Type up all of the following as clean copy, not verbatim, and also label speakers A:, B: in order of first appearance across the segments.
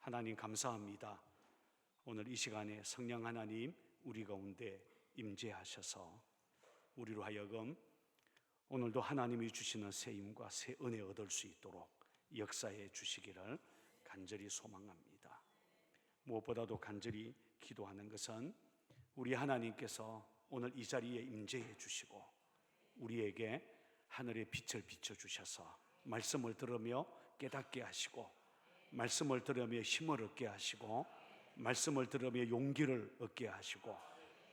A: 하나님 감사합니다. 오늘 이 시간에 성령 하나님 우리 가운데 임재하셔서 우리로 하여금 오늘도 하나님이 주시는 새 힘과 새 은혜 얻을 수 있도록 역사해 주시기를 간절히 소망합니다. 무엇보다도 간절히 기도하는 것은 우리 하나님께서 오늘 이 자리에 임재해 주시고 우리에게 하늘의 빛을 비춰 주셔서 말씀을 들으며 깨닫게 하시고, 말씀을 들으며 힘을 얻게 하시고, 말씀을 들으며 용기를 얻게 하시고,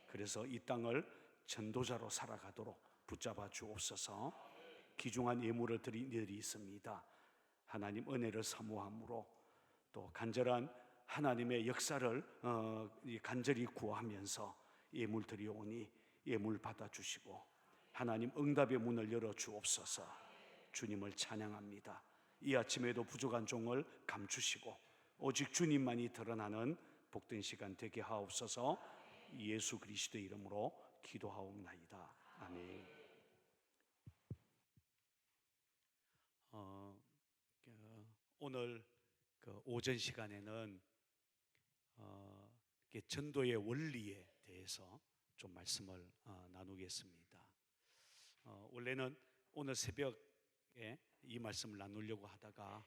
A: 그래서 이 땅을 전도자로 살아가도록 붙잡아 주옵소서. 귀중한 예물을 드린 이들이 있습니다. 하나님 은혜를 사모함으로 또 간절한 하나님의 역사를 간절히 구하면서 예물 드리오니 예물 받아주시고 하나님 응답의 문을 열어 주옵소서. 주님을 찬양합니다. 이 아침에도 부족한 종을 감추시고 오직 주님만이 드러나는 복된 시간 되게 하옵소서. 예수 그리스도의 이름으로 기도하옵나이다. 아멘. 오늘 오전 시간에는 전도의 원리에 대해서 좀 말씀을 나누겠습니다. 원래는 오늘 새벽에 이 말씀을 나누려고 하다가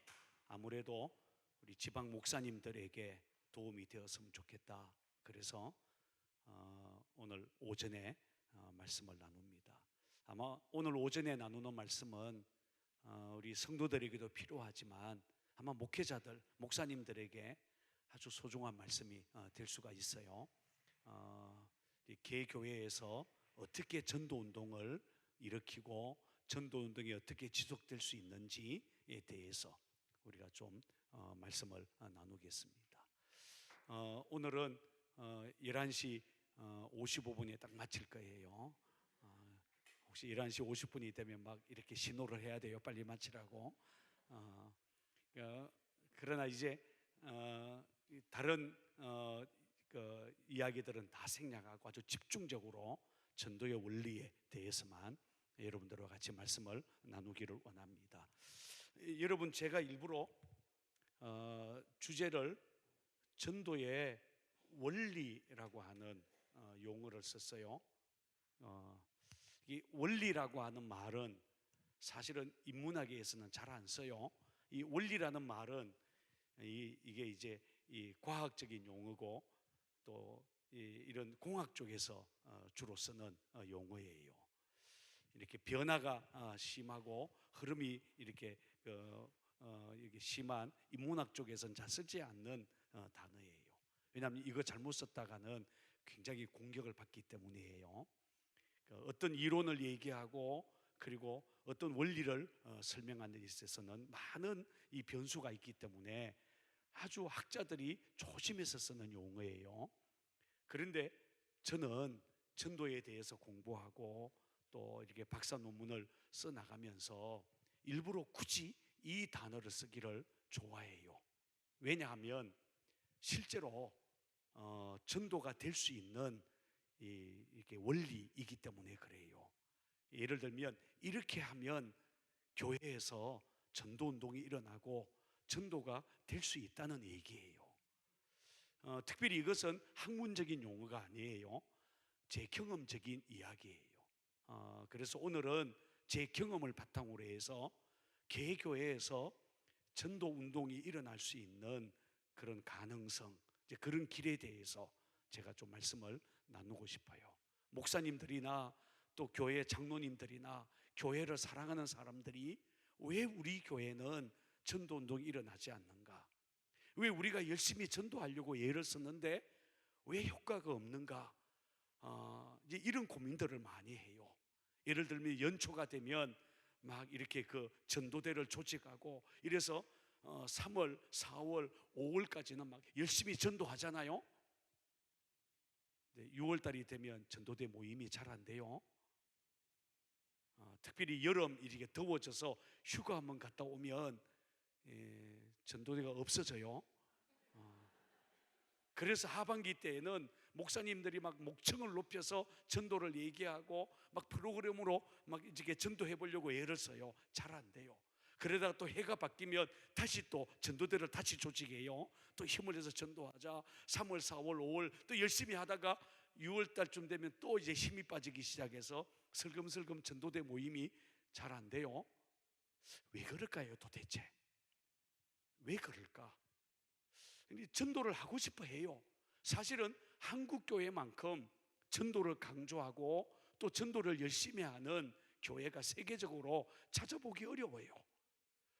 A: 아무래도 우리 지방 목사님들에게 도움이 되었으면 좋겠다. 그래서 오늘 오전에 말씀을 나눕니다. 아마 오늘 오전에 나누는 말씀은 우리 성도들에게도 필요하지만 아마 목회자들, 목사님들에게 아주 소중한 말씀이 될 수가 있어요. 개교회에서 어떻게 전도운동을 일으키고 전도운동이 어떻게 지속될 수 있는지에 대해서 우리가 좀 말씀을 나누겠습니다. 오늘은 11시 55분에 딱 마칠 거예요. 혹시 11시 50분이 되면 막 이렇게 신호를 해야 돼요. 빨리 마치라고. 그러나 이제 다른 이야기들은 다 생략하고 아주 집중적으로 전도의 원리에 대해서만 여러분들과 같이 말씀을 나누기를 원합니다. 여러분, 제가 일부러 주제를 전도의 원리라고 하는 용어를 썼어요. 이 원리라고 하는 말은 사실은 인문학에서는 잘 안 써요. 이 원리라는 말은 이게 이제 이 과학적인 용어고 또 이런 공학 쪽에서 주로 쓰는 용어예요. 이렇게 변화가 심하고 흐름이 이렇게 심한 인문학 쪽에서는 잘 쓰지 않는 단어예요. 왜냐하면 이거 잘못 썼다가는 굉장히 공격을 받기 때문이에요. 어떤 이론을 얘기하고 그리고 어떤 원리를 설명하는 데 있어서는 많은 이 변수가 있기 때문에 아주 학자들이 조심해서 쓰는 용어예요. 그런데 저는 전도에 대해서 공부하고 또 이렇게 박사 논문을 써 나가면서 일부러 굳이 이 단어를 쓰기를 좋아해요. 왜냐하면 실제로 전도가 될 수 있는 이렇게 원리이기 때문에 그래요. 예를 들면 이렇게 하면 교회에서 전도 운동이 일어나고 전도가 될 수 있다는 얘기예요. 특별히 이것은 학문적인 용어가 아니에요. 제 경험적인 이야기예요. 그래서 오늘은 제 경험을 바탕으로 해서 개교회에서 전도 운동이 일어날 수 있는 그런 가능성, 이제 그런 길에 대해서 제가 좀 말씀을 나누고 싶어요. 목사님들이나 또 교회 장로님들이나 교회를 사랑하는 사람들이 왜 우리 교회는 전도 운동이 일어나지 않는가? 왜 우리가 열심히 전도하려고 애를 썼는데 왜 효과가 없는가? 이제 이런 고민들을 많이 해요. 예를 들면 연초가 되면 막 이렇게 그 전도대를 조직하고 이래서 3월, 4월, 5월까지는 막 열심히 전도하잖아요. 6월달이 되면 전도대 모임이 잘 안 돼요. 특별히 여름 이렇게 더워져서 휴가 한번 갔다 오면 전도대가 없어져요. 그래서 하반기 때에는 목사님들이 막 목청을 높여서 전도를 얘기하고 막 프로그램으로 막 이렇게 전도해 보려고 애를 써요. 잘 안 돼요. 그러다가 또 해가 바뀌면 다시 또 전도대를 다시 조직해요. 또 힘을 내서 전도하자. 3월, 4월, 5월 또 열심히 하다가 6월 달쯤 되면 또 이제 힘이 빠지기 시작해서 슬금슬금 전도대 모임이 잘 안 돼요. 왜 그럴까요, 도대체? 왜 그럴까? 전도를 하고 싶어 해요. 사실은 한국 교회만큼 전도를 강조하고 또 전도를 열심히 하는 교회가 세계적으로 찾아보기 어려워요.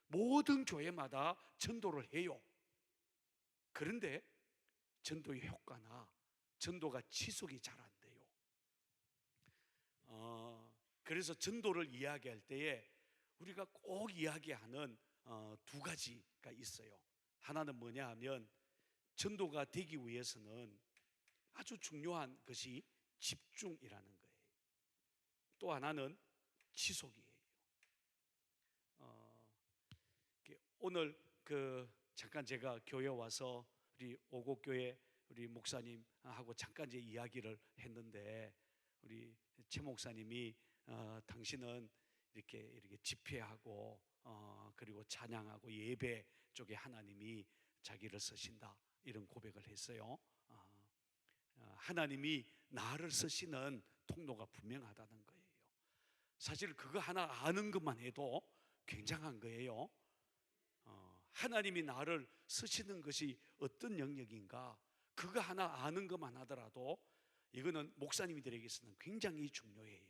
A: 모든 교회마다 전도를 해요. 그런데 전도의 효과나 전도가 지속이 잘 안 돼요. 그래서 전도를 이야기할 때에 우리가 꼭 이야기하는 두 가지가 있어요. 하나는 뭐냐 하면 전도가 되기 위해서는 아주 중요한 것이 집중이라는 거예요. 또 하나는 지속이에요. 오늘 잠깐 제가 교회 와서 우리 오곡교회 우리 목사님하고 잠깐 이제 이야기를 했는데 우리 최 목사님이 당신은 이렇게 집회하고 그리고 찬양하고 예배 쪽에 하나님이 자기를 쓰신다 이런 고백을 했어요. 하나님이 나를 쓰시는 통로가 분명하다는 거예요. 사실 그거 하나 아는 것만 해도 굉장한 거예요. 하나님이 나를 쓰시는 것이 어떤 영역인가 그거 하나 아는 것만 하더라도 이거는 목사님들에게서는 굉장히 중요해요.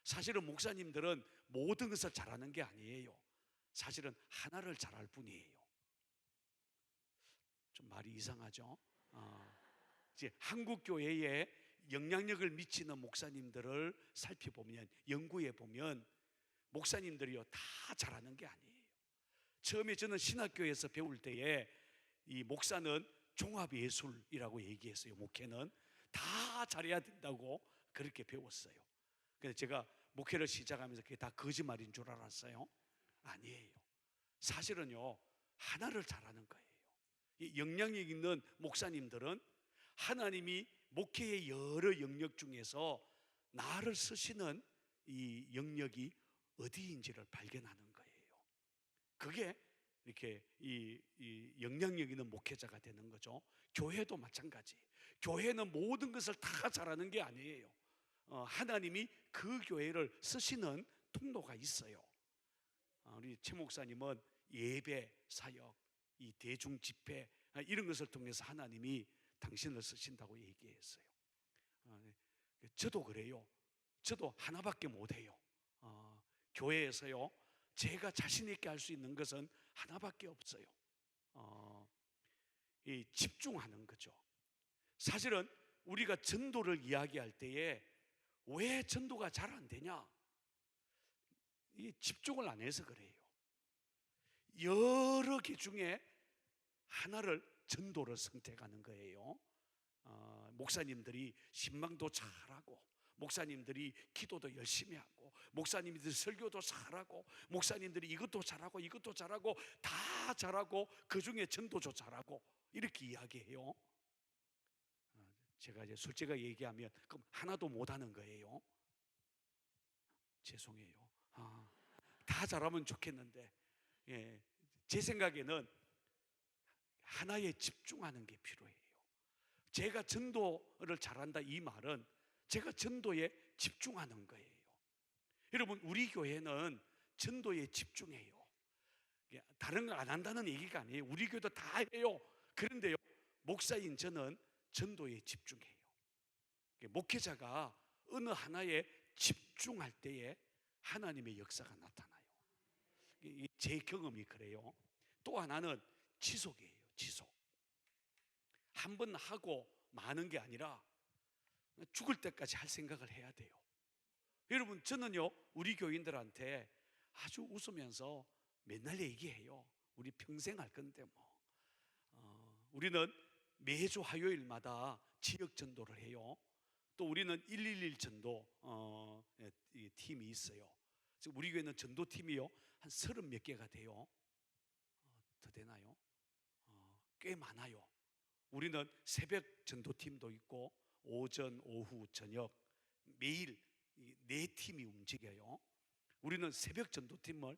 A: 사실은 목사님들은 모든 것을 잘하는 게 아니에요. 사실은 하나를 잘할 뿐이에요. 좀 말이 이상하죠? 이제 한국 교회에 영향력을 미치는 목사님들을 살펴보면 연구해 보면 목사님들이요 다 잘하는 게 아니에요. 처음에 저는 신학교에서 배울 때에 이 목사는 종합예술이라고 얘기했어요. 목회는 다 잘해야 된다고 그렇게 배웠어요. 그래서 제가 목회를 시작하면서 그게 다 거짓말인 줄 알았어요. 아니에요. 사실은요 하나를 잘하는 거예요. 이 영향력 있는 목사님들은 하나님이 목회의 여러 영역 중에서 나를 쓰시는 이 영역이 어디인지를 발견하는 거예요. 그게 이렇게 이 영향력 있는 목회자가 되는 거죠. 교회도 마찬가지. 교회는 모든 것을 다 잘하는 게 아니에요. 하나님이 그 교회를 쓰시는 통로가 있어요. 우리 최 목사님은 예배 사역, 이 대중 집회 이런 것을 통해서 하나님이 당신을 쓰신다고 얘기했어요. 저도 그래요. 저도 하나밖에 못해요. 교회에서요 제가 자신 있게 할 수 있는 것은 하나밖에 없어요. 이 집중하는 거죠. 사실은 우리가 전도를 이야기할 때에 왜 전도가 잘 안 되냐? 이 집중을 안 해서 그래요. 여러 개 중에 하나를 전도를 선택하는 거예요. 목사님들이 신방도 잘하고 목사님들이 기도도 열심히 하고 목사님들이 설교도 잘하고 목사님들이 이것도 잘하고 이것도 잘하고 다 잘하고 그 중에 전도도 잘하고 이렇게 이야기해요. 제가 이제 솔직하게 얘기하면 그럼 하나도 못하는 거예요. 죄송해요. 다 잘하면 좋겠는데 제 생각에는 하나에 집중하는 게 필요해요. 제가 전도를 잘한다 이 말은 제가 전도에 집중하는 거예요. 여러분 우리 교회는 전도에 집중해요. 다른 거 안 한다는 얘기가 아니에요. 우리 교회도 다 해요. 그런데요 목사인 저는 전도에 집중해요. 목회자가 어느 하나에 집중할 때에 하나님의 역사가 나타나요. 제 경험이 그래요. 또 하나는 지속이에요. 지속. 한 번 하고 마는 게 아니라 죽을 때까지 할 생각을 해야 돼요. 여러분 저는요 우리 교인들한테 아주 웃으면서 맨날 얘기해요. 우리 평생 할 건데 뭐 우리는 매주 화요일마다 지역 전도를 해요. 또 우리는 111 전도 팀이 있어요. 우리 교회는 전도팀이요 한 30 몇 개가 돼요. 더 되나요? 꽤 많아요. 우리는 새벽 전도팀도 있고 오전, 오후, 저녁 매일 네 팀이 움직여요. 우리는 새벽 전도팀을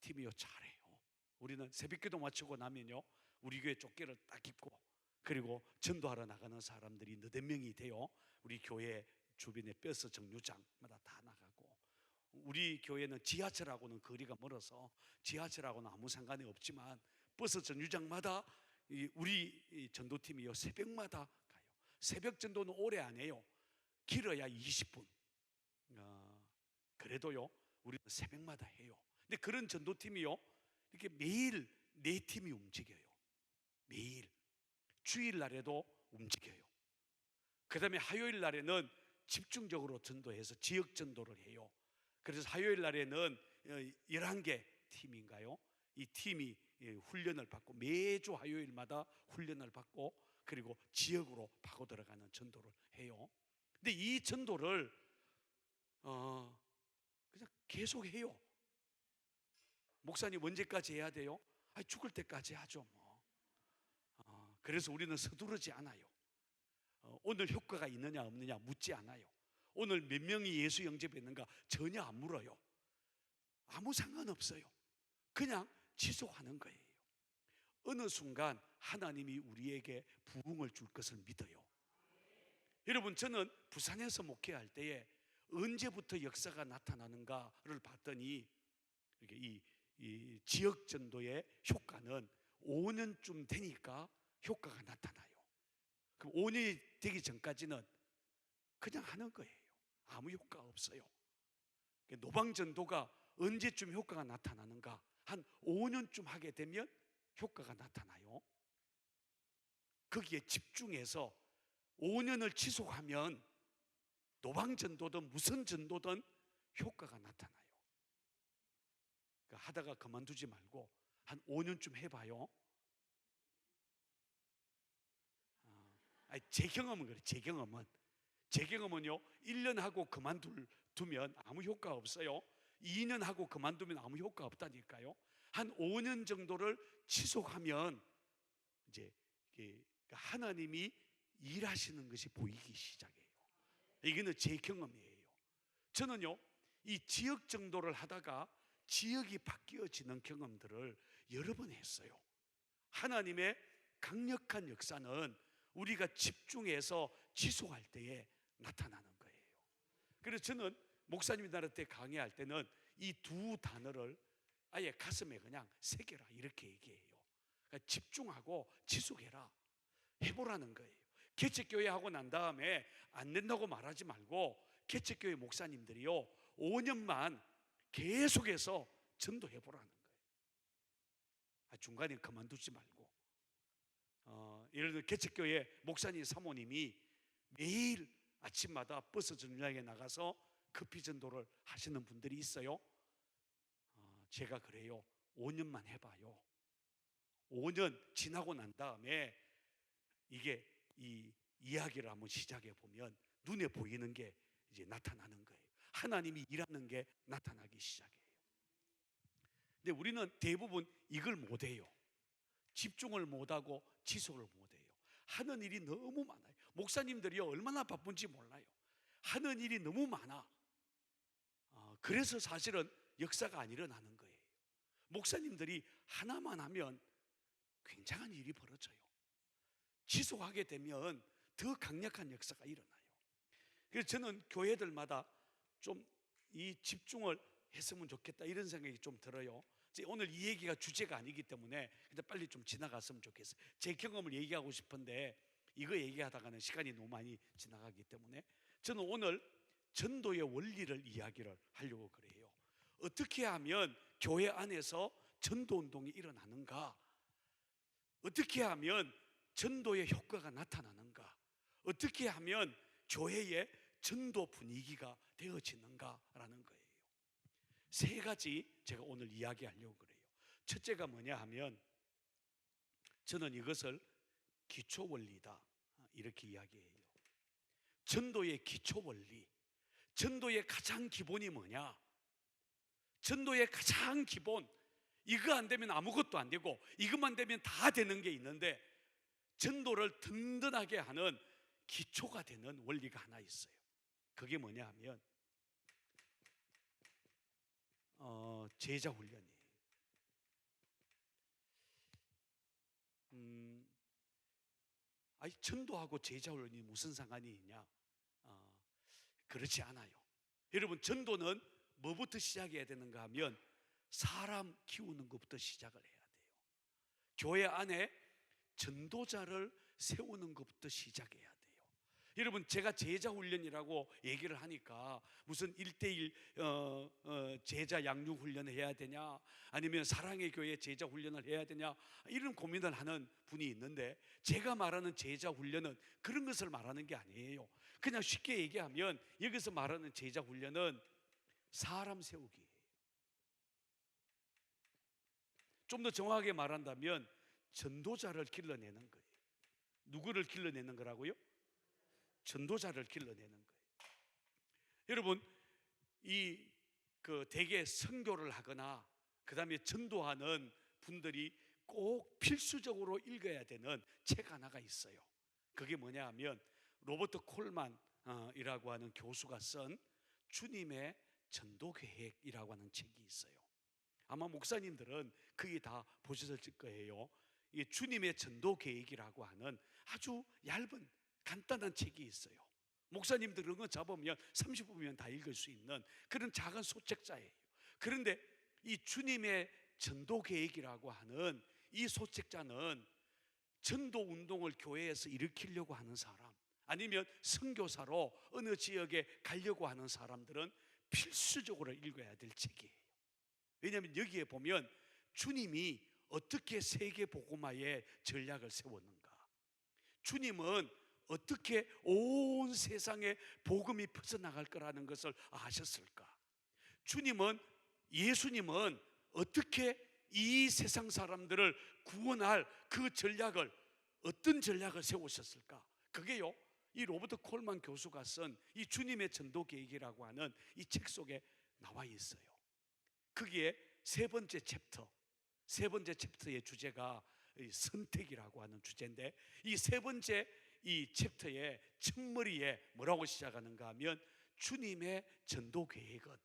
A: 팀이요 잘해요. 우리는 새벽기도 마치고 나면요 우리 교회 조끼를 딱 입고 그리고 전도하러 나가는 사람들이 너댓 명이 돼요. 우리 교회 주변에 버스 정류장마다 다 나가고, 우리 교회는 지하철하고는 거리가 멀어서 지하철하고는 아무 상관이 없지만 버스 정류장마다 우리 전도팀이요 새벽마다 가요. 새벽 전도는 오래 안 해요. 길어야 20분. 그래도요 우리는 새벽마다 해요. 근데 그런 전도팀이요 이렇게 매일 네 팀이 움직여요. 매일 주일날에도 움직여요. 그 다음에 화요일 날에는 집중적으로 전도해서 지역 전도를 해요. 그래서 화요일 날에는 11개 팀인가요? 이 팀이 훈련을 받고 매주 화요일마다 훈련을 받고 그리고 지역으로 파고 들어가는 전도를 해요. 근데 이 전도를 그냥 계속 해요. 목사님 언제까지 해야 돼요? 죽을 때까지 하죠 뭐. 그래서 우리는 서두르지 않아요. 오늘 효과가 있느냐 없느냐 묻지 않아요. 오늘 몇 명이 예수 영접했는가 전혀 안 물어요. 아무 상관없어요. 그냥 지속하는 거예요. 어느 순간 하나님이 우리에게 부흥을 줄 것을 믿어요. 여러분, 저는 부산에서 목회할 때에 언제부터 역사가 나타나는가를 봤더니 이 지역 전도의 효과는 5년쯤 되니까 효과가 나타나요. 그럼 5년이 되기 전까지는 그냥 하는 거예요. 아무 효과가 없어요. 노방 전도가 언제쯤 효과가 나타나는가? 한 5년쯤 하게 되면 효과가 나타나요. 거기에 집중해서 5년을 지속하면 노방 전도든 무슨 전도든 효과가 나타나요. 그러니까 하다가 그만두지 말고 한 5년쯤 해봐요. 제 경험은 그래요. 제 경험은요 1년 하고 그만두면 아무 효과 없어요. 2년 하고 그만두면 아무 효과 없다니까요. 한 5년 정도를 지속하면 이제 하나님이 일하시는 것이 보이기 시작해요. 이거는 제 경험이에요. 저는요 이 지역 정도를 하다가 지역이 바뀌어지는 경험들을 여러 번 했어요. 하나님의 강력한 역사는 우리가 집중해서 지속할 때에 나타나는 거예요. 그래서 저는 목사님이 나를 때 강의할 때는 이 두 단어를 아예 가슴에 그냥 새겨라 이렇게 얘기해요. 그러니까 집중하고 지속해라, 해보라는 거예요. 개척교회 하고 난 다음에 안 된다고 말하지 말고 개척교회 목사님들이요 5년만 계속해서 전도해보라는 거예요. 중간에 그만두지 말고. 예를 들어 개척교회 목사님 사모님이 매일 아침마다 버스 정류장에 나가서 커피 전도를 하시는 분들이 있어요. 제가 그래요. 5년만 해봐요. 5년 지나고 난 다음에 이게 이 이야기를 한번 시작해 보면 눈에 보이는 게 이제 나타나는 거예요. 하나님이 일하는 게 나타나기 시작해요. 근데 우리는 대부분 이걸 못해요. 집중을 못하고 지속을 못해요. 하는 일이 너무 많아요. 목사님들이 얼마나 바쁜지 몰라요. 하는 일이 너무 많아. 그래서 사실은 역사가 안 일어나는 거예요. 목사님들이 하나만 하면 굉장한 일이 벌어져요. 지속하게 되면 더 강력한 역사가 일어나요. 그래서 저는 교회들마다 좀 이 집중을 했으면 좋겠다 이런 생각이 좀 들어요. 오늘 이 얘기가 주제가 아니기 때문에 근데 빨리 좀 지나갔으면 좋겠어요. 제 경험을 얘기하고 싶은데 이거 얘기하다가는 시간이 너무 많이 지나가기 때문에 저는 오늘 전도의 원리를 이야기를 하려고 그래요. 어떻게 하면 교회 안에서 전도운동이 일어나는가? 어떻게 하면 전도의 효과가 나타나는가? 어떻게 하면 교회의 전도 분위기가 되어지는가라는 거예요. 세 가지 제가 오늘 이야기하려고 그래요. 첫째가 뭐냐 하면 저는 이것을 기초 원리다 이렇게 이야기해요. 전도의 기초 원리, 전도의 가장 기본이 뭐냐? 전도의 가장 기본, 이거 안 되면 아무것도 안 되고 이것만 되면 다 되는 게 있는데 전도를 든든하게 하는 기초가 되는 원리가 하나 있어요. 그게 뭐냐 하면 제자 훈련이에요. 아니 전도하고 제자 훈련이 무슨 상관이 있냐? 그렇지 않아요. 여러분, 전도는 뭐부터 시작해야 되는가 하면 사람 키우는 것부터 시작을 해야 돼요. 교회 안에 전도자를 세우는 것부터 시작해야 돼요. 여러분, 제가 제자 훈련이라고 얘기를 하니까 무슨 1:1 제자 양육 훈련을 해야 되냐, 아니면 사랑의 교회 제자 훈련을 해야 되냐, 이런 고민을 하는 분이 있는데, 제가 말하는 제자 훈련은 그런 것을 말하는 게 아니에요. 그냥 쉽게 얘기하면 여기서 말하는 제자 훈련은 사람 세우기예요. 좀 더 정확하게 말한다면 전도자를 길러내는 거예요. 누구를 길러내는 거라고요? 전도자를 길러내는 거예요. 여러분, 대개 선교를 하거나 그 다음에 전도하는 분들이 꼭 필수적으로 읽어야 되는 책 하나가 있어요. 그게 뭐냐 하면 로버트 콜만이라고 하는 교수가 쓴 주님의 전도계획이라고 하는 책이 있어요. 아마 목사님들은 거의 다 보셨을 거예요. 이 주님의 전도계획이라고 하는 아주 얇은 간단한 책이 있어요. 목사님들 그런 거 잡으면 30분이면 다 읽을 수 있는 그런 작은 소책자예요. 그런데 이 주님의 전도계획이라고 하는 이 소책자는 전도 운동을 교회에서 일으키려고 하는 사람, 아니면 선교사로 어느 지역에 가려고 하는 사람들은 필수적으로 읽어야 될 책이에요. 왜냐하면 여기에 보면 주님이 어떻게 세계 복음화의 전략을 세웠는가, 주님은 어떻게 온 세상에 복음이 퍼져나갈 거라는 것을 아셨을까, 예수님은 어떻게 이 세상 사람들을 구원할 그 전략을, 어떤 전략을 세우셨을까. 그게요, 이 로버트 콜만 교수가 쓴 이 주님의 전도 계획이라고 하는 이 책 속에 나와 있어요. 거기에 세 번째 챕터의 주제가 선택이라고 하는 주제인데, 이 세 번째 이 챕터의 첫머리에 뭐라고 시작하는가 하면 주님의 전도 계획은,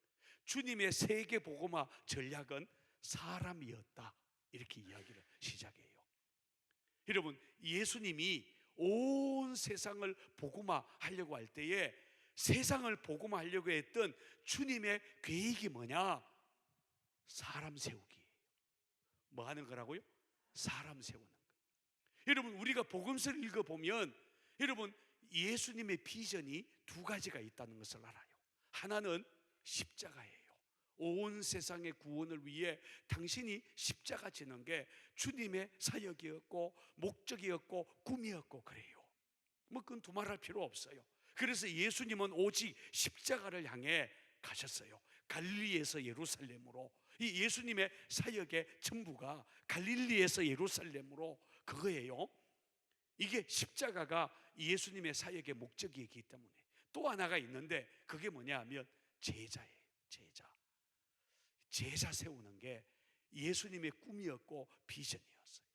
A: 주님의 세계 복음화 전략은 사람이었다, 이렇게 이야기를 시작해요. 여러분, 예수님이 온 세상을 복음화하려고 할 때에 세상을 복음화하려고 했던 주님의 계획이 뭐냐? 사람 세우기예요. 뭐 하는 거라고요? 사람 세우는 거예요. 여러분, 우리가 복음서를 읽어보면 여러분, 예수님의 비전이 두 가지가 있다는 것을 알아요. 하나는 십자가예요. 온 세상의 구원을 위해 당신이 십자가 지는 게 주님의 사역이었고 목적이었고 꿈이었고 그래요. 뭐 그건 두말할 필요 없어요. 그래서 예수님은 오직 십자가를 향해 가셨어요. 갈릴리에서 예루살렘으로. 이 예수님의 사역의 전부가 갈릴리에서 예루살렘으로 그거예요. 이게 십자가가 예수님의 사역의 목적이기 때문에. 또 하나가 있는데 그게 뭐냐 하면 제자예요. 제자 세우는 게 예수님의 꿈이었고 비전이었어요.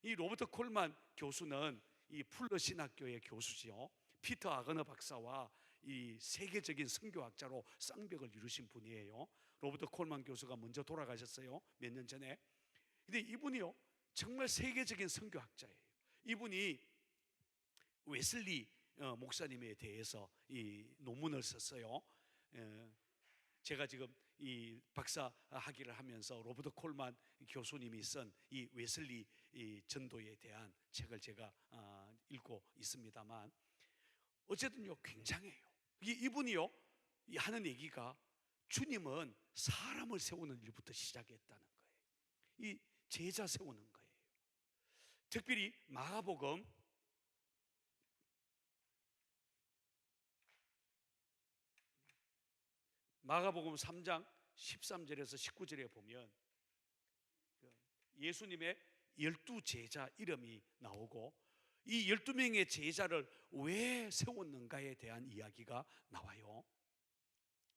A: 이 로버트 콜만 교수는 이 풀러 신학교의 교수지요. 피터 아거너 박사와 이 세계적인 선교학자로 쌍벽을 이루신 분이에요. 로버트 콜만 교수가 먼저 돌아가셨어요, 몇 년 전에. 근데 이분이요, 정말 세계적인 선교학자예요. 이분이 웨슬리 목사님에 대해서 이 논문을 썼어요. 제가 지금 이 박사 학위를 하면서 로버트 콜만 교수님이 쓴 이 웨슬리 이 전도에 대한 책을 제가 읽고 있습니다만, 어쨌든요 굉장해요. 이분이요 하는 얘기가 주님은 사람을 세우는 일부터 시작했다는 거예요. 이 제자 세우는 거예요. 특별히 마가복음 3장 13절에서 19절에 보면 예수님의 12제자 이름이 나오고, 이 12명의 제자를 왜 세웠는가에 대한 이야기가 나와요.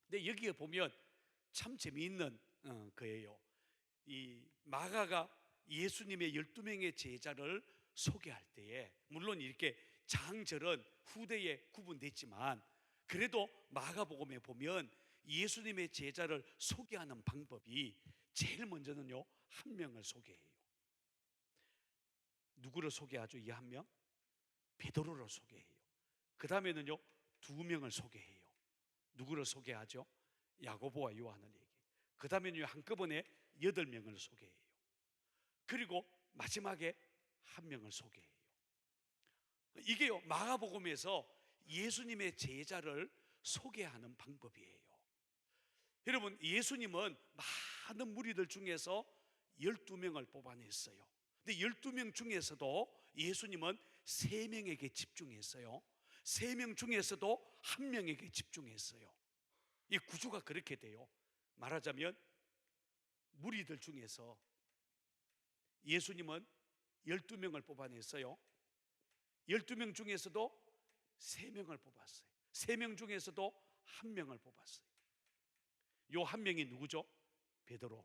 A: 근데 여기에 보면 참 재미있는 거예요. 이 마가가 예수님의 12명의 제자를 소개할 때에, 물론 이렇게 장절은 후대에 구분됐지만 그래도 마가복음에 보면 예수님의 제자를 소개하는 방법이 제일 먼저는요 한 명을 소개해요. 누구를 소개하죠? 이 한 명? 베드로를 소개해요. 그 다음에는요, 두 명을 소개해요. 누구를 소개하죠? 야고보와 요한을 얘기해요. 그 다음에는 한꺼번에 8명을 소개해요. 그리고 마지막에 한 명을 소개해요. 이게요, 마가복음에서 예수님의 제자를 소개하는 방법이에요. 여러분, 예수님은 많은 무리들 중에서 12명을 뽑아냈어요. 근데 12명 중에서도 예수님은 3명에게 집중했어요. 3명 중에서도 1명에게 집중했어요. 이 구조가 그렇게 돼요. 말하자면 무리들 중에서 예수님은 12명을 뽑아냈어요. 12명 중에서도 3명을 뽑았어요. 3명 중에서도 1명을 뽑았어요. 요 한 명이 누구죠? 베드로.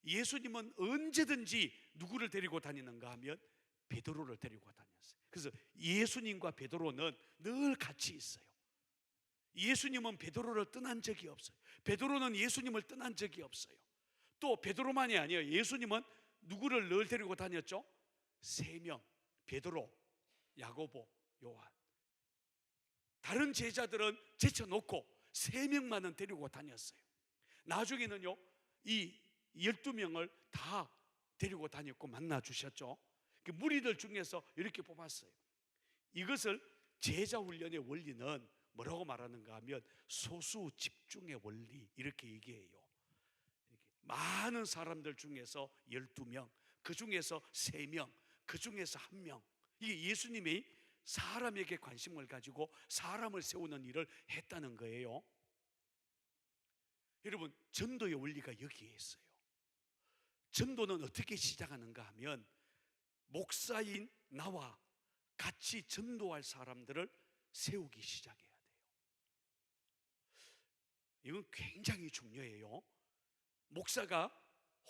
A: 예수님은 언제든지 누구를 데리고 다니는가 하면 베드로를 데리고 다녔어요. 그래서 예수님과 베드로는 늘 같이 있어요. 예수님은 베드로를 떠난 적이 없어요. 베드로는 예수님을 떠난 적이 없어요. 또 베드로만이 아니에요. 예수님은 누구를 늘 데리고 다녔죠? 3명, 베드로, 야고보, 요한. 다른 제자들은 제쳐놓고 3명만은 데리고 다녔어요. 나중에는요, 이 12명을 다 데리고 다녔고 만나 주셨죠. 무리들 중에서 이렇게 뽑았어요. 이것을 제자 훈련의 원리는 뭐라고 말하는가 하면 소수 집중의 원리, 이렇게 얘기해요. 많은 사람들 중에서 12명, 그 중에서 3명, 그 중에서 1명. 이게 예수님이 사람에게 관심을 가지고 사람을 세우는 일을 했다는 거예요. 여러분, 전도의 원리가 여기에 있어요. 전도는 어떻게 시작하는가 하면 목사인 나와 같이 전도할 사람들을 세우기 시작해야 돼요. 이건 굉장히 중요해요. 목사가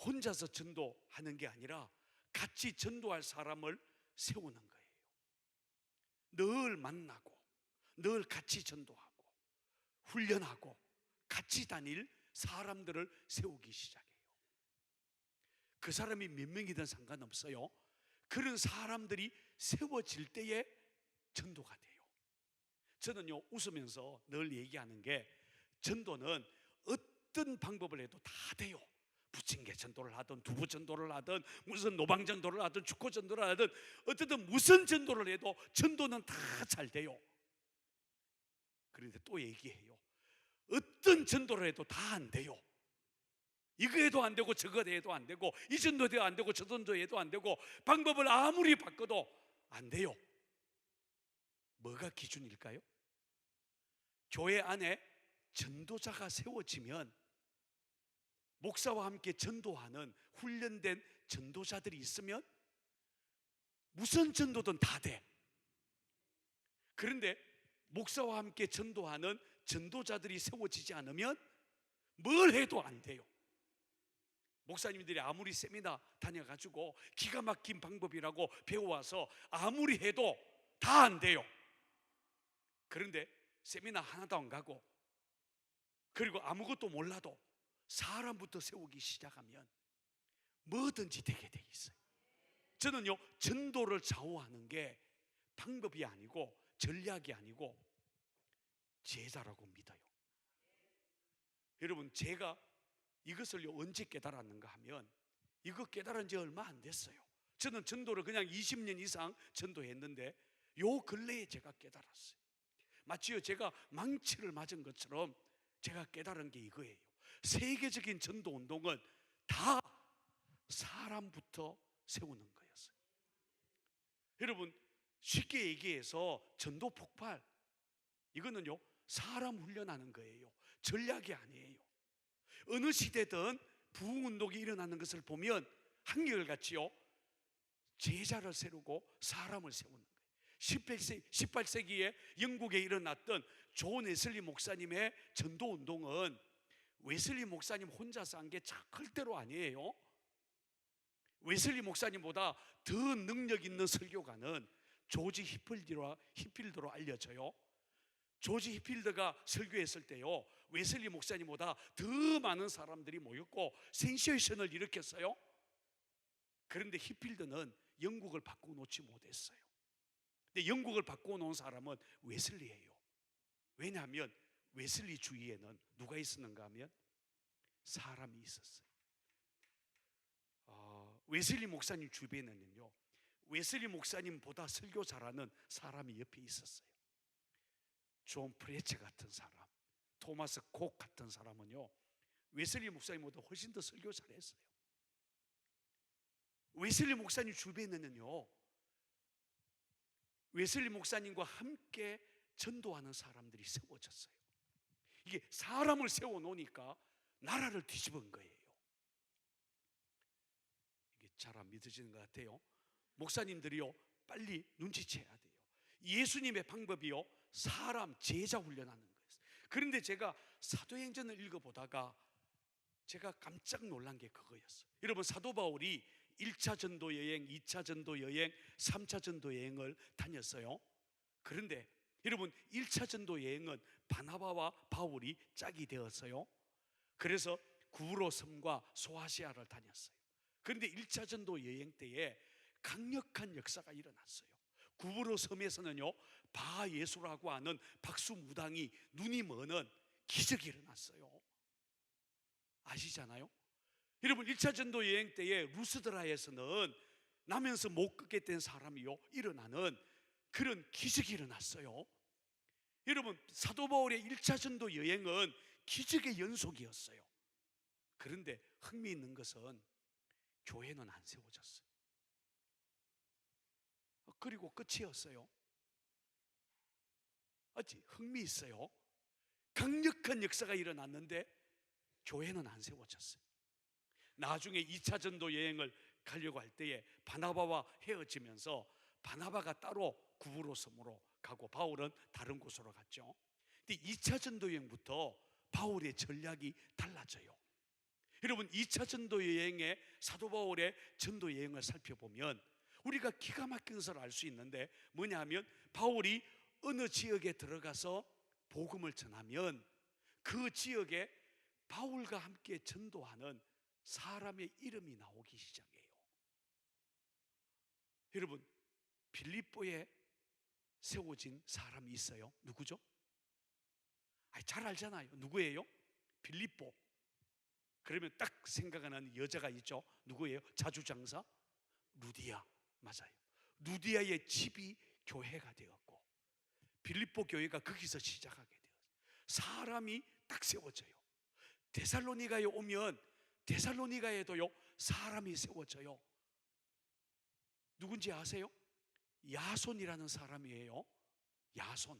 A: 혼자서 전도하는 게 아니라 같이 전도할 사람을 세우는 거예요. 늘 만나고 늘 같이 전도하고 훈련하고 같이 다닐 사람들을 세우기 시작해요. 그 사람이 몇 명이든 상관없어요. 그런 사람들이 세워질 때에 전도가 돼요. 저는요, 웃으면서 늘 얘기하는 게 전도는 어떤 방법을 해도 다 돼요. 부침개 전도를 하든 두부 전도를 하든 무슨 노방 전도를 하든 축구 전도를 하든 어쨌든 무슨 전도를 해도 전도는 다 잘 돼요. 그런데 또 얘기해요. 어떤 전도를 해도 다 안 돼요. 이거 해도 안 되고 저거 해도 안 되고 이 전도도 안 되고 저 전도해도 안 되고 방법을 아무리 바꿔도 안 돼요. 뭐가 기준일까요? 교회 안에 전도자가 세워지면 목사와 함께 전도하는 훈련된 전도자들이 있으면 무슨 전도든 다 돼. 그런데 목사와 함께 전도하는 전도자들이 세워지지 않으면 뭘 해도 안 돼요. 목사님들이 아무리 세미나 다녀가지고 기가 막힌 방법이라고 배워와서 아무리 해도 다 안 돼요. 그런데 세미나 하나도 안 가고 그리고 아무것도 몰라도 사람부터 세우기 시작하면 뭐든지 되게 돼 있어요. 저는요, 전도를 좌우하는 게 방법이 아니고 전략이 아니고 제자라고 믿어요. 여러분, 제가 이것을 언제 깨달았는가 하면 이거 깨달은 지 얼마 안 됐어요. 저는 전도를 그냥 20년 이상 전도했는데 요 근래에 제가 깨달았어요. 마치요 제가 망치를 맞은 것처럼 제가 깨달은 게 이거예요. 세계적인 전도 운동은 다 사람부터 세우는 거였어요. 여러분, 쉽게 얘기해서 전도 폭발, 이거는요 사람 훈련하는 거예요. 전략이 아니에요. 어느 시대든 부흥운동이 일어나는 것을 보면 한결같이요 제자를 세우고 사람을 세우는 거예요. 18세기에 영국에 일어났던 존 웨슬리 목사님의 전도운동은 웨슬리 목사님 혼자서 한 게 절대로 아니에요. 웨슬리 목사님보다 더 능력 있는 설교가는 조지 히필드로 알려져요. 조지 히필드가 설교했을 때요 웨슬리 목사님보다 더 많은 사람들이 모였고 센세이션을 일으켰어요. 그런데 히필드는 영국을 바꾸어 놓지 못했어요. 근데 영국을 바꾸어 놓은 사람은 웨슬리예요. 왜냐하면 웨슬리 주위에는 누가 있었는가 하면 사람이 있었어요. 웨슬리 목사님 주변에는요, 웨슬리 목사님보다 설교 잘하는 사람이 옆에 있었어요. 존 프레처 같은 사람, 토마스 콕 같은 사람은요, 웨슬리 목사님보다 훨씬 더 설교 잘했어요. 웨슬리 목사님 주변에는요, 웨슬리 목사님과 함께 전도하는 사람들이 세워졌어요. 이게 사람을 세워놓으니까 나라를 뒤집은 거예요. 이게 잘 안 믿어지는 것 같아요. 목사님들이요, 빨리 눈치채야 돼요. 예수님의 방법이요, 사람 제자 훈련하는 거예요. 그런데 제가 사도행전을 읽어보다가 제가 깜짝 놀란 게 그거였어요. 여러분, 사도 바울이 1차 전도 여행, 2차 전도 여행, 3차 전도 여행을 다녔어요. 그런데 여러분, 1차 전도 여행은 바나바와 바울이 짝이 되었어요. 그래서 구브로 섬과 소아시아를 다녔어요. 그런데 1차 전도 여행 때에 강력한 역사가 일어났어요. 구브로 섬에서는요, 바예수라고 하는 박수무당이 눈이 머는 기적이 일어났어요. 아시잖아요? 여러분, 1차 전도 여행 때에 루스드라에서는 나면서 못 걷게 된 사람이요, 일어나는 그런 기적이 일어났어요. 여러분, 사도 바울의 1차 전도 여행은 기적의 연속이었어요. 그런데 흥미있는 것은 교회는 안 세워졌어요. 그리고 끝이었어요. 어찌 흥미있어요. 강력한 역사가 일어났는데 교회는 안 세워졌어요. 나중에 2차 전도 여행을 가려고 할 때에 바나바와 헤어지면서 바나바가 따로 구브로 섬으로 가고 바울은 다른 곳으로 갔죠. 근데 2차 전도 여행부터 바울의 전략이 달라져요. 여러분, 2차 전도 여행의 사도 바울의 전도 여행을 살펴보면 우리가 기가 막힌 것을 알 수 있는데 뭐냐 하면, 바울이 어느 지역에 들어가서 복음을 전하면 그 지역에 바울과 함께 전도하는 사람의 이름이 나오기 시작해요. 여러분, 빌립보에 세워진 사람이 있어요. 누구죠? 잘 알잖아요. 누구예요? 빌립보. 그러면 딱 생각나는 여자가 있죠. 누구예요? 자주장사? 루디아. 맞아요. 루디아의 집이 교회가 되었고 빌립보 교회가 거기서 시작하게 되었어요. 사람이 딱 세워져요. 데살로니가에 오면 데살로니가에도요, 사람이 세워져요. 누군지 아세요? 야손이라는 사람이에요. 야손.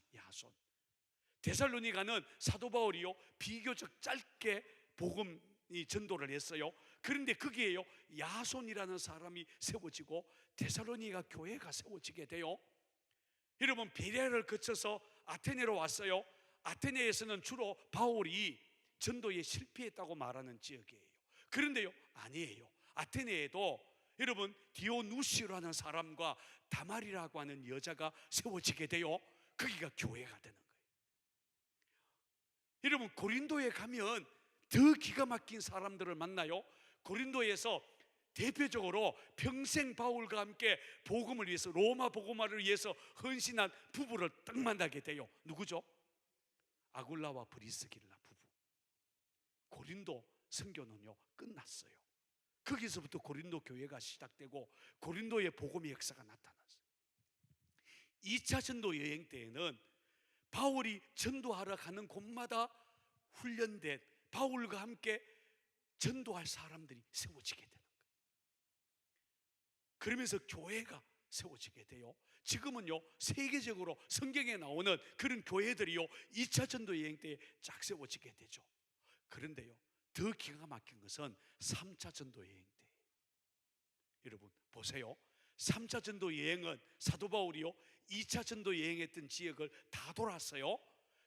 A: 데살로니가는 사도 바울이요, 비교적 짧게 복음 전도를 했어요. 그런데 거기에요, 야손이라는 사람이 세워지고 데살로니가 교회가 세워지게 돼요. 여러분, 베레아를 거쳐서 아테네로 왔어요. 아테네에서는 주로 바울이 전도에 실패했다고 말하는 지역이에요. 그런데요, 아니에요. 아테네에도 여러분, 디오누시라는 사람과 다말이라고 하는 여자가 세워지게 돼요. 거기가 교회가 되는 거예요. 여러분, 고린도에 가면 더 기가 막힌 사람들을 만나요. 고린도에서 대표적으로 평생 바울과 함께 복음을 위해서, 로마 복음화를 위해서 헌신한 부부를 딱 만나게 돼요. 누구죠? 아굴라와 브리스길라 부부. 고린도 선교는요, 끝났어요. 거기서부터 고린도 교회가 시작되고 고린도의 복음의 역사가 나타났어요. 2차 전도 여행 때에는 바울이 전도하러 가는 곳마다 훈련된 바울과 함께 전도할 사람들이 세워지게 되는 거예요. 그러면서 교회가 세워지게 돼요. 지금은요, 세계적으로 성경에 나오는 그런 교회들이요, 2차 전도 여행 때에 쫙 세워지게 되죠. 그런데요, 더 기가 막힌 것은 3차 전도 여행 때. 여러분 보세요. 3차 전도 여행은 사도 바울이요, 2차 전도 여행했던 지역을 다 돌았어요.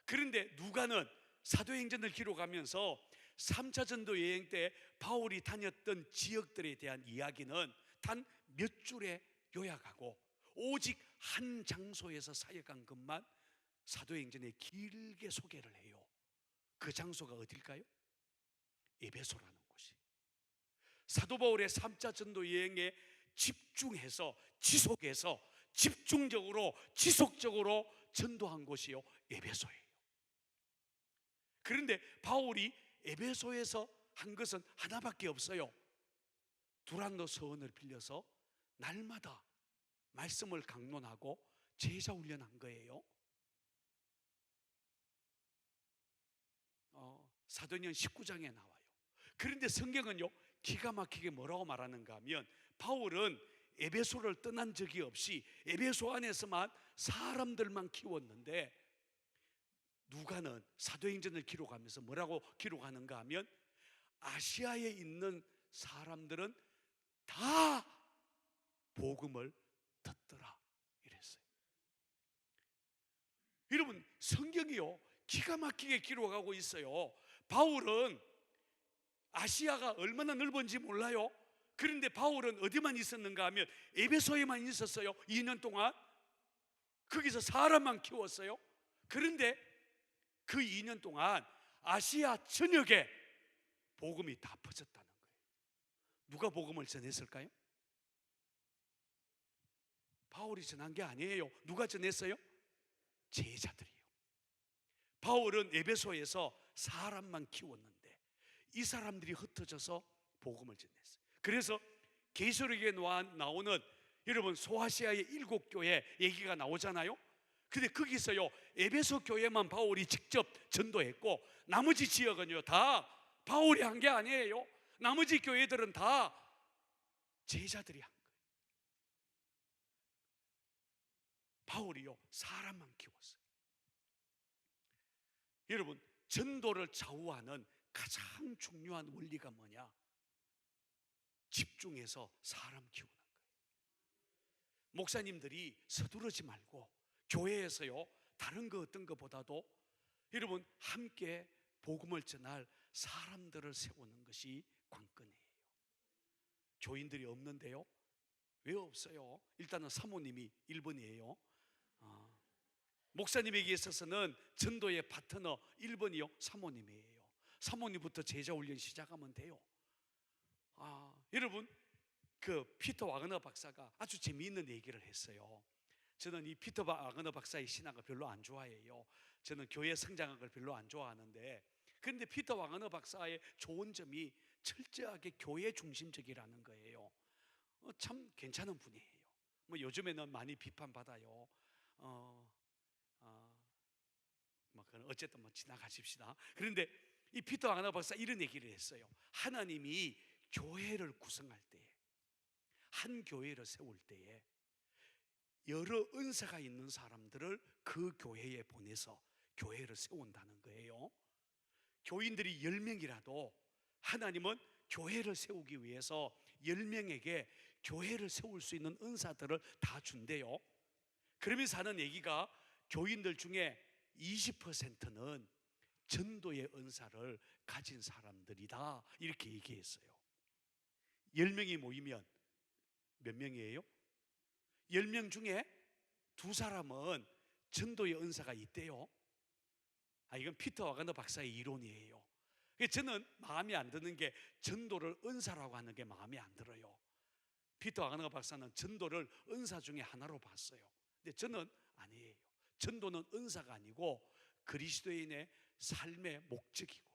A: 그런데 누가는 사도행전을 기록하면서 3차 전도 여행 때 바울이 다녔던 지역들에 대한 이야기는 단 몇 줄에 요약하고 오직 한 장소에서 사역한 것만 사도행전에 길게 소개를 해요. 그 장소가 어딜까요? 에베소라는 곳이. 사도 바울의 3차 전도 여행의 집중해서 지속해서 집중적으로 지속적으로 전도한 곳이요, 에베소예요. 그런데 바울이 에베소에서 한 것은 하나밖에 없어요. 두란노 서원을 빌려서 날마다 말씀을 강론하고 제자 훈련한 거예요. 사도행전 19장에 나와요. 그런데 성경은요, 기가 막히게 뭐라고 말하는가 하면, 바울은 에베소를 떠난 적이 없이 에베소 안에서만 사람들만 키웠는데, 누가는 사도행전을 기록하면서 뭐라고 기록하는가 하면, 아시아에 있는 사람들은 다 복음을 듣더라 이랬어요. 여러분, 성경이요, 기가 막히게 기록하고 있어요. 바울은 아시아가 얼마나 넓은지 몰라요. 그런데 바울은 어디만 있었는가 하면 에베소에만 있었어요. 2년 동안 거기서 사람만 키웠어요. 그런데 그 2년 동안 아시아 전역에 복음이 다 퍼졌다는 거예요. 누가 복음을 전했을까요? 바울이 전한 게 아니에요. 누가 전했어요? 제자들이에요. 바울은 에베소에서 사람만 키웠는데 이 사람들이 흩어져서 복음을 전했어요. 그래서 계시록에 나오는, 여러분, 소아시아의 7교회 얘기가 나오잖아요. 근데 거기서요, 에베소 교회만 바울이 직접 전도했고 나머지 지역은요 다 바울이 한 게 아니에요. 나머지 교회들은 다 제자들이 한 거예요. 바울이요, 사람만 키웠어요. 여러분, 전도를 좌우하는 가장 중요한 원리가 뭐냐? 집중해서 사람 키우는 거예요. 목사님들이 서두르지 말고 교회에서요, 다른 거 어떤 것보다도 여러분 함께 복음을 전할 사람들을 세우는 것이 관건이에요. 교인들이 없는데요? 왜 없어요? 일단은 사모님이 1번이에요. 목사님에게 있어서는 전도의 파트너 1번이요, 사모님이에요. 사모님부터 제자 훈련 시작하면 돼요. 여러분, 그 피터 와그너 박사가 아주 재미있는 얘기를 했어요. 저는 이 피터 와그너 박사의 신학을 별로 안 좋아해요. 저는 교회 성장학을 별로 안 좋아하는데, 그런데 피터 와그너 박사의 좋은 점이 철저하게 교회 중심적이라는 거예요. 참 괜찮은 분이에요. 뭐 요즘에는 많이 비판받아요. 어쨌든 뭐 지나가십시다. 그런데 이 피터 와그너 박사 이런 얘기를 했어요. 하나님이 교회를 구성할 때에, 한 교회를 세울 때에 여러 은사가 있는 사람들을 그 교회에 보내서 교회를 세운다는 거예요. 교인들이 10명이라도 하나님은 교회를 세우기 위해서 10명에게 교회를 세울 수 있는 은사들을 다 준대요. 그러면서 하는 얘기가, 교인들 중에 20%는 전도의 은사를 가진 사람들이다, 이렇게 얘기했어요. 10명이 모이면 몇 명이에요? 10명 중에 2사람은 전도의 은사가 있대요. 이건 피터 와그너 박사의 이론이에요. 저는 마음에 안 드는 게, 전도를 은사라고 하는 게 마음에 안 들어요. 피터 와그너 박사는 전도를 은사 중에 하나로 봤어요. 근데 저는 아니에요. 전도는 은사가 아니고 그리스도인의 삶의 목적이고,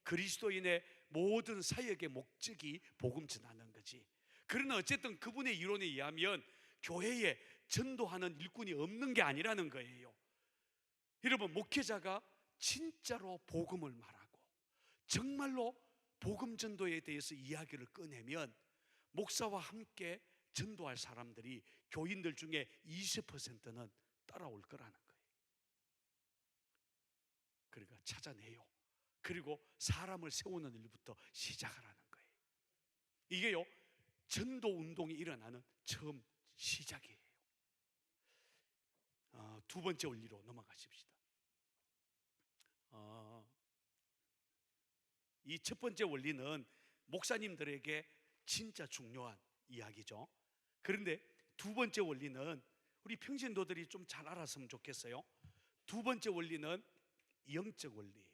A: 그리스도인의 모든 사역의 목적이 복음 전하는 거지. 그러나 어쨌든 그분의 이론에 의하면 교회에 전도하는 일꾼이 없는 게 아니라는 거예요. 여러분, 목회자가 진짜로 복음을 말하고 정말로 복음 전도에 대해서 이야기를 꺼내면 목사와 함께 전도할 사람들이 교인들 중에 20%는 따라올 거라는 거예요. 그러니까 찾아내요. 그리고 사람을 세우는 일부터 시작하라는 거예요. 이게요, 전도 운동이 일어나는 처음 시작이에요. 2번째 원리로 넘어가십시다. 이 첫 번째 원리는 목사님들에게 진짜 중요한 이야기죠. 그런데 2번째 원리는 우리 평신도들이 좀 잘 알았으면 좋겠어요. 2번째 원리는 영적 원리예요.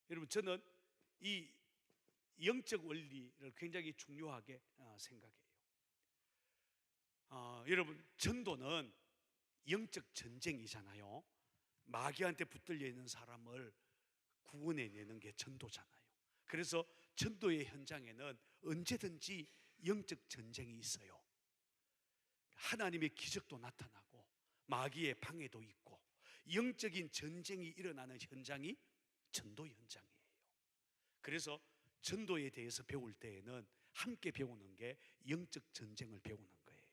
A: 여러분, 저는 이 영적 원리를 굉장히 중요하게 생각해요. 여러분, 전도는 영적 전쟁이잖아요. 마귀한테 붙들려 있는 사람을 구원해내는 게 전도잖아요. 그래서 전도의 현장에는 언제든지 영적 전쟁이 있어요. 하나님의 기적도 나타나고 마귀의 방해도 있고 영적인 전쟁이 일어나는 현장이 전도 현장이에요. 그래서 전도에 대해서 배울 때에는 함께 배우는 게 영적 전쟁을 배우는 거예요.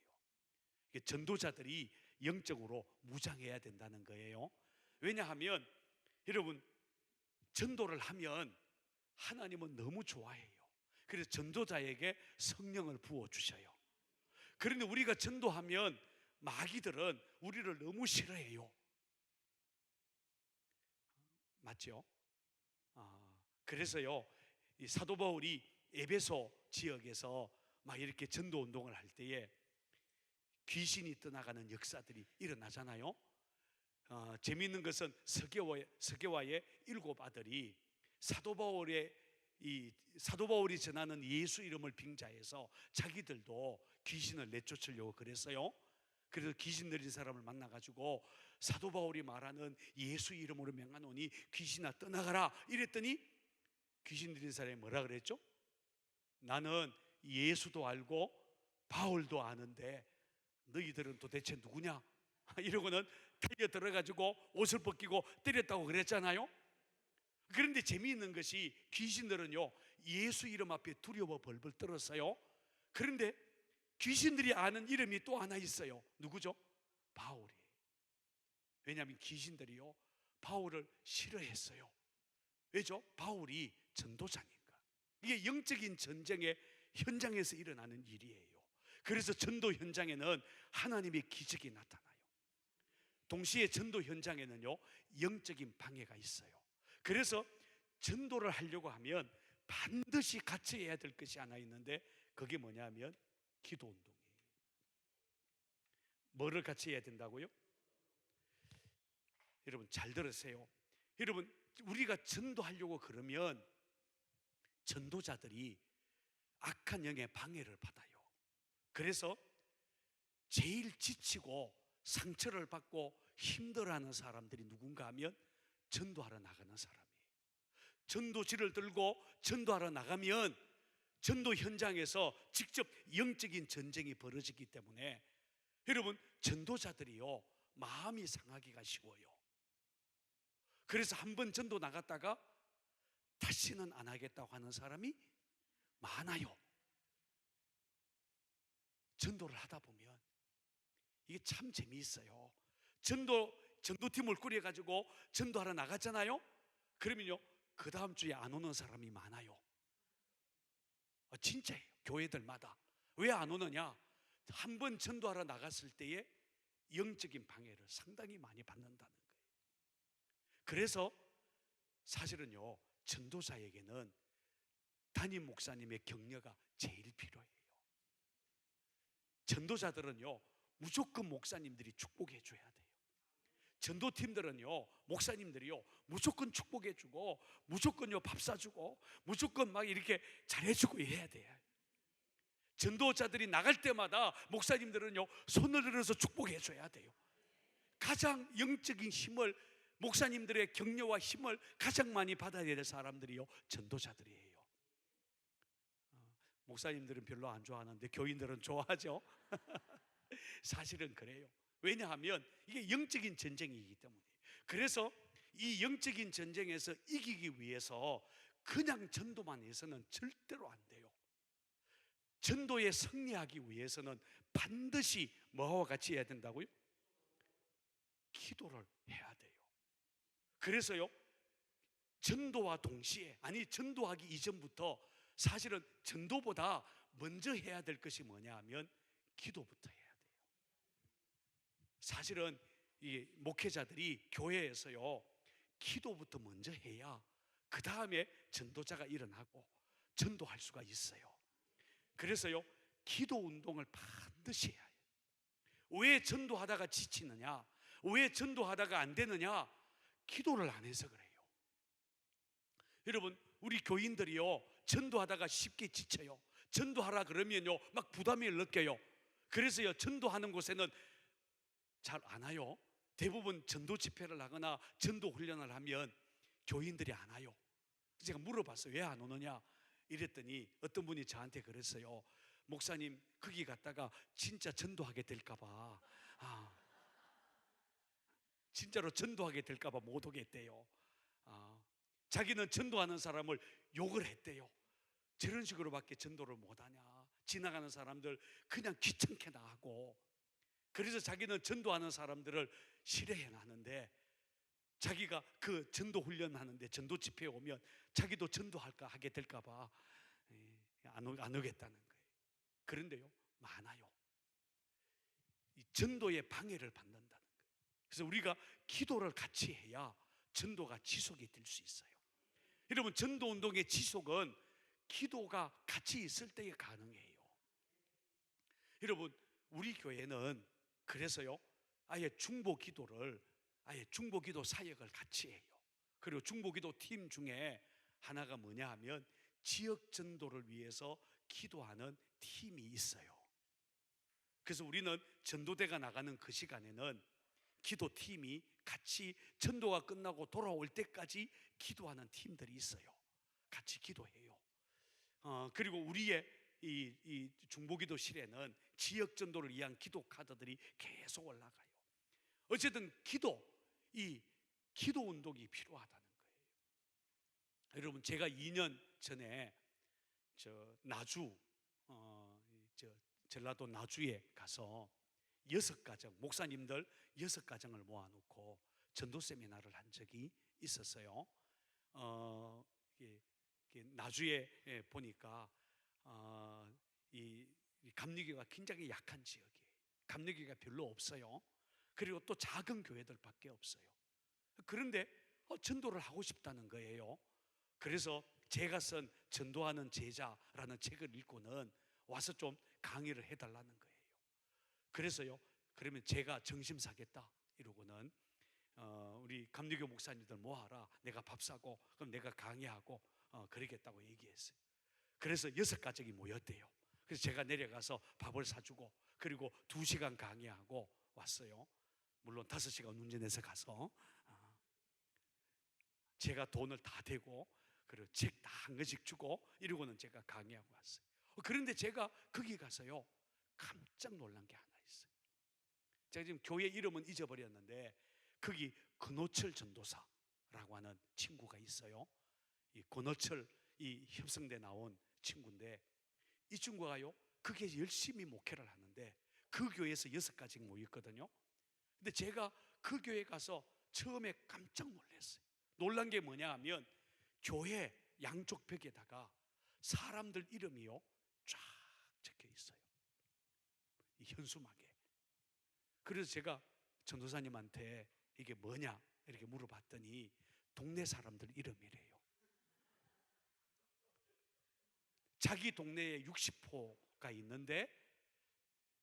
A: 전도자들이 영적으로 무장해야 된다는 거예요. 왜냐하면 여러분, 전도를 하면 하나님은 너무 좋아해요. 그래서 전도자에게 성령을 부어주셔요. 그런데 우리가 전도하면 마귀들은 우리를 너무 싫어해요. 맞죠? 그래서요, 이 사도 바울이 에베소 지역에서 막 이렇게 전도 운동을 할 때에 귀신이 떠나가는 역사들이 일어나잖아요. 재미있는 것은 서게와의 7 아들이 사도 바울이 전하는 예수 이름을 빙자해서 자기들도 귀신을 내쫓으려고 그랬어요. 그래서 귀신 들린 사람을 만나가지고 사도 바울이 말하는 예수 이름으로 명하노니 귀신아 떠나가라 이랬더니 귀신 들린 사람이 뭐라 그랬죠? 나는 예수도 알고 바울도 아는데 너희들은 도대체 누구냐? 이러고는 달려 들어가지고 옷을 벗기고 때렸다고 그랬잖아요. 그런데 재미있는 것이 귀신들은요, 예수 이름 앞에 두려워 벌벌 떨었어요. 그런데 귀신들이 아는 이름이 또 하나 있어요. 누구죠? 바울이에요. 왜냐하면 귀신들이요, 바울을 싫어했어요. 왜죠? 바울이 전도자니까. 이게 영적인 전쟁의 현장에서 일어나는 일이에요. 그래서 전도 현장에는 하나님의 기적이 나타나요. 동시에 전도 현장에는요, 영적인 방해가 있어요. 그래서 전도를 하려고 하면 반드시 같이 해야 될 것이 하나 있는데 그게 뭐냐면 기도 운동이에요. 뭐를 같이 해야 된다고요? 여러분 잘 들으세요. 여러분, 우리가 전도하려고 그러면 전도자들이 악한 영의 방해를 받아요. 그래서 제일 지치고 상처를 받고 힘들어하는 사람들이 누군가 하면 전도하러 나가는 사람이에요. 전도지를 들고 전도하러 나가면 전도 현장에서 직접 영적인 전쟁이 벌어지기 때문에 여러분, 전도자들이요, 마음이 상하기가 쉬워요. 그래서 한번 전도 나갔다가 다시는 안 하겠다고 하는 사람이 많아요. 전도를 하다 보면 이게 참 재미있어요. 전도팀을 꾸려가지고 전도하러 나갔잖아요. 그러면요, 그 다음 주에 안 오는 사람이 많아요. 진짜예요. 교회들마다. 왜 안 오느냐? 한번 전도하러 나갔을 때에 영적인 방해를 상당히 많이 받는다는 거예요. 그래서 사실은요, 전도자에게는 담임 목사님의 격려가 제일 필요해요. 전도자들은요, 무조건 목사님들이 축복해 줘야 돼요. 전도팀들은요, 목사님들이요, 무조건 축복해 주고 무조건요 밥 사주고 무조건 막 이렇게 잘해주고 해야 돼요. 전도자들이 나갈 때마다 목사님들은요 손을 들어서 축복해 줘야 돼요. 가장 영적인 힘을, 목사님들의 격려와 힘을 가장 많이 받아야 될 사람들이요 전도자들이에요. 목사님들은 별로 안 좋아하는데 교인들은 좋아하죠. 사실은 그래요. 왜냐하면 이게 영적인 전쟁이기 때문에. 그래서 이 영적인 전쟁에서 이기기 위해서 그냥 전도만 해서는 절대로 안 돼요. 전도에 승리하기 위해서는 반드시 뭐와 같이 해야 된다고요? 기도를 해야 돼요. 그래서요, 전도와 동시에, 아니 전도하기 이전부터 사실은 전도보다 먼저 해야 될 것이 뭐냐 하면 기도부터 해야 돼요. 사실은 이 목회자들이 교회에서요 기도부터 먼저 해야 그 다음에 전도자가 일어나고 전도할 수가 있어요. 그래서요 기도 운동을 반드시 해야 해요. 왜 전도하다가 지치느냐, 왜 전도하다가 안 되느냐? 기도를 안 해서 그래요. 여러분, 우리 교인들이요 전도하다가 쉽게 지쳐요. 전도하라 그러면요 막 부담을 느껴요. 그래서요 전도하는 곳에는 잘 안 와요. 대부분 전도 집회를 하거나 전도 훈련을 하면 교인들이 안 와요. 제가 물어봤어요. 왜 안 오느냐 이랬더니 어떤 분이 저한테 그랬어요. 목사님 거기 갔다가 진짜 전도하게 될까 봐 진짜로 전도하게 될까 봐 못 오겠대요. 자기는 전도하는 사람을 욕을 했대요. 저런 식으로밖에 전도를 못하냐, 지나가는 사람들 그냥 귀찮게 나하고. 그래서 자기는 전도하는 사람들을 싫어해하는데 자기가 그 전도 훈련하는데 전도 집회에 오면 자기도 전도할까 하게 될까 봐 안 오겠다는 거예요. 그런데요 많아요. 이 전도의 방해를 받는다는 거예요. 그래서 우리가 기도를 같이 해야 전도가 지속이 될 수 있어요. 여러분 전도 운동의 지속은 기도가 같이 있을 때에 가능해요. 여러분 우리 교회는 그래서요 아예 중보기도 사역을 같이 해요. 그리고 중보기도 팀 중에 하나가 뭐냐 하면 지역 전도를 위해서 기도하는 팀이 있어요. 그래서 우리는 전도대가 나가는 그 시간에는 기도팀이 같이 전도가 끝나고 돌아올 때까지 기도하는 팀들이 있어요. 같이 기도해요. 그리고 우리의 이 중보기도실에는 지역 전도를 위한 기도 카드들이 계속 올라가요. 어쨌든 이 기도 운동이 필요하다는 거예요. 여러분 제가 2년 전에 전라도 나주에 가서 6가정 목사님들 6가정을 모아놓고 전도 세미나를 한 적이 있었어요. 나주에 보니까 이 감리교가 굉장히 약한 지역이에요. 감리교가 별로 없어요. 그리고 또 작은 교회들밖에 없어요. 그런데 전도를 하고 싶다는 거예요. 그래서 제가 쓴 전도하는 제자라는 책을 읽고는 와서 좀 강의를 해달라는 거예요. 그래서요 그러면 제가 정심 사겠다 이러고는 우리 감리교 목사님들 모아라, 내가 밥 사고 그럼 내가 강의하고 그러겠다고 얘기했어요. 그래서 6가정이 모였대요. 그래서 제가 내려가서 밥을 사주고 그리고 2시간 강의하고 왔어요. 물론 5시간 운전해서 가서 제가 돈을 다 대고 그리고 책 다 한 권씩 주고 이러고는 제가 강의하고 왔어요. 그런데 제가 거기 가서요 깜짝 놀란 게 하나 있어요. 제가 지금 교회 이름은 잊어버렸는데 거기 권오철 전도사라고 하는 친구가 있어요. 이 권오철 이 협성대 나온 친구인데 이 친구가요 거기에 열심히 목회를 하는데 그 교회에서 6가지 모였거든요. 근데 제가 그 교회 가서 처음에 깜짝 놀랐어요. 놀란 게 뭐냐 하면 교회 양쪽 벽에다가 사람들 이름이요 쫙 적혀 있어요. 이 현수막에. 그래서 제가 전도사님한테 이게 뭐냐 이렇게 물어봤더니 동네 사람들 이름이래요. 자기 동네에 60호가 있는데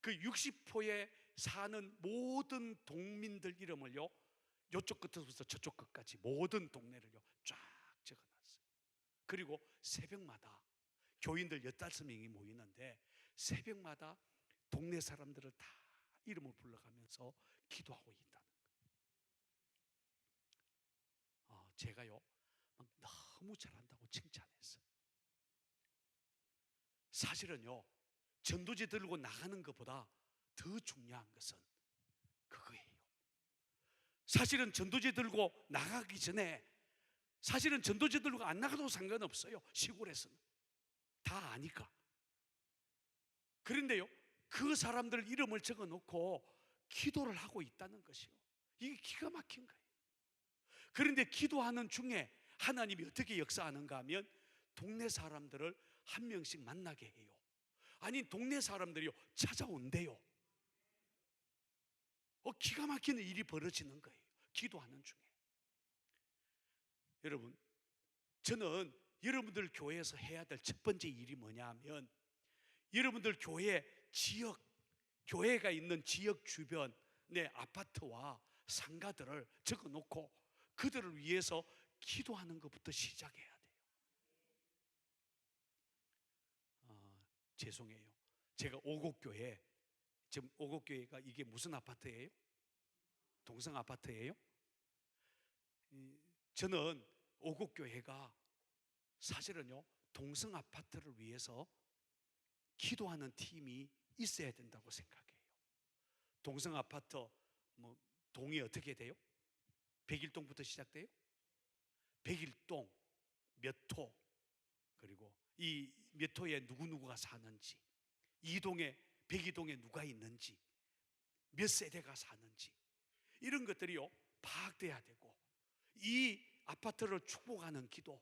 A: 그 60호에 사는 모든 동민들 이름을요 이쪽 끝부터 저쪽 끝까지 모든 동네를요 쫙 적어놨어요. 그리고 새벽마다 교인들 15명이 모이는데 새벽마다 동네 사람들을 다 이름을 불러가면서 기도하고 있다는 거예요. 제가요 너무 잘한다고 칭찬했어요. 사실은요 전도지 들고 나가는 것보다 더 중요한 것은 그거예요. 사실은 전도지 들고 나가기 전에 사실은 전도지 들고 안 나가도 상관없어요. 시골에서는 다 아니까. 그런데요 그 사람들 이름을 적어놓고 기도를 하고 있다는 것이요 이게 기가 막힌 거예요. 그런데 기도하는 중에 하나님이 어떻게 역사하는가 하면 동네 사람들을 한 명씩 만나게 해요. 아니 동네 사람들이요 찾아온대요. 기가 막히는 일이 벌어지는 거예요. 기도하는 중에. 여러분 저는 여러분들 교회에서 해야 될 첫 번째 일이 뭐냐 하면 여러분들 교회가 있는 지역 주변의 아파트와 상가들을 적어놓고 그들을 위해서 기도하는 것부터 시작해야 돼요. 죄송해요. 제가 오곡교회, 지금 오곡교회가 이게 무슨 아파트예요? 동성 아파트예요? 저는 오곡교회가 사실은요, 동성 아파트를 위해서 기도하는 팀이 있어야 된다고 생각해요. 동성 아파트 뭐 동이 어떻게 돼요? 101동부터 시작돼요? 101동 몇 호, 그리고 이 몇 호에 누구누구가 사는지, 2동에 102동에 누가 있는지, 몇 세대가 사는지, 이런 것들이요 파악돼야 되고, 이 아파트를 축복하는 기도,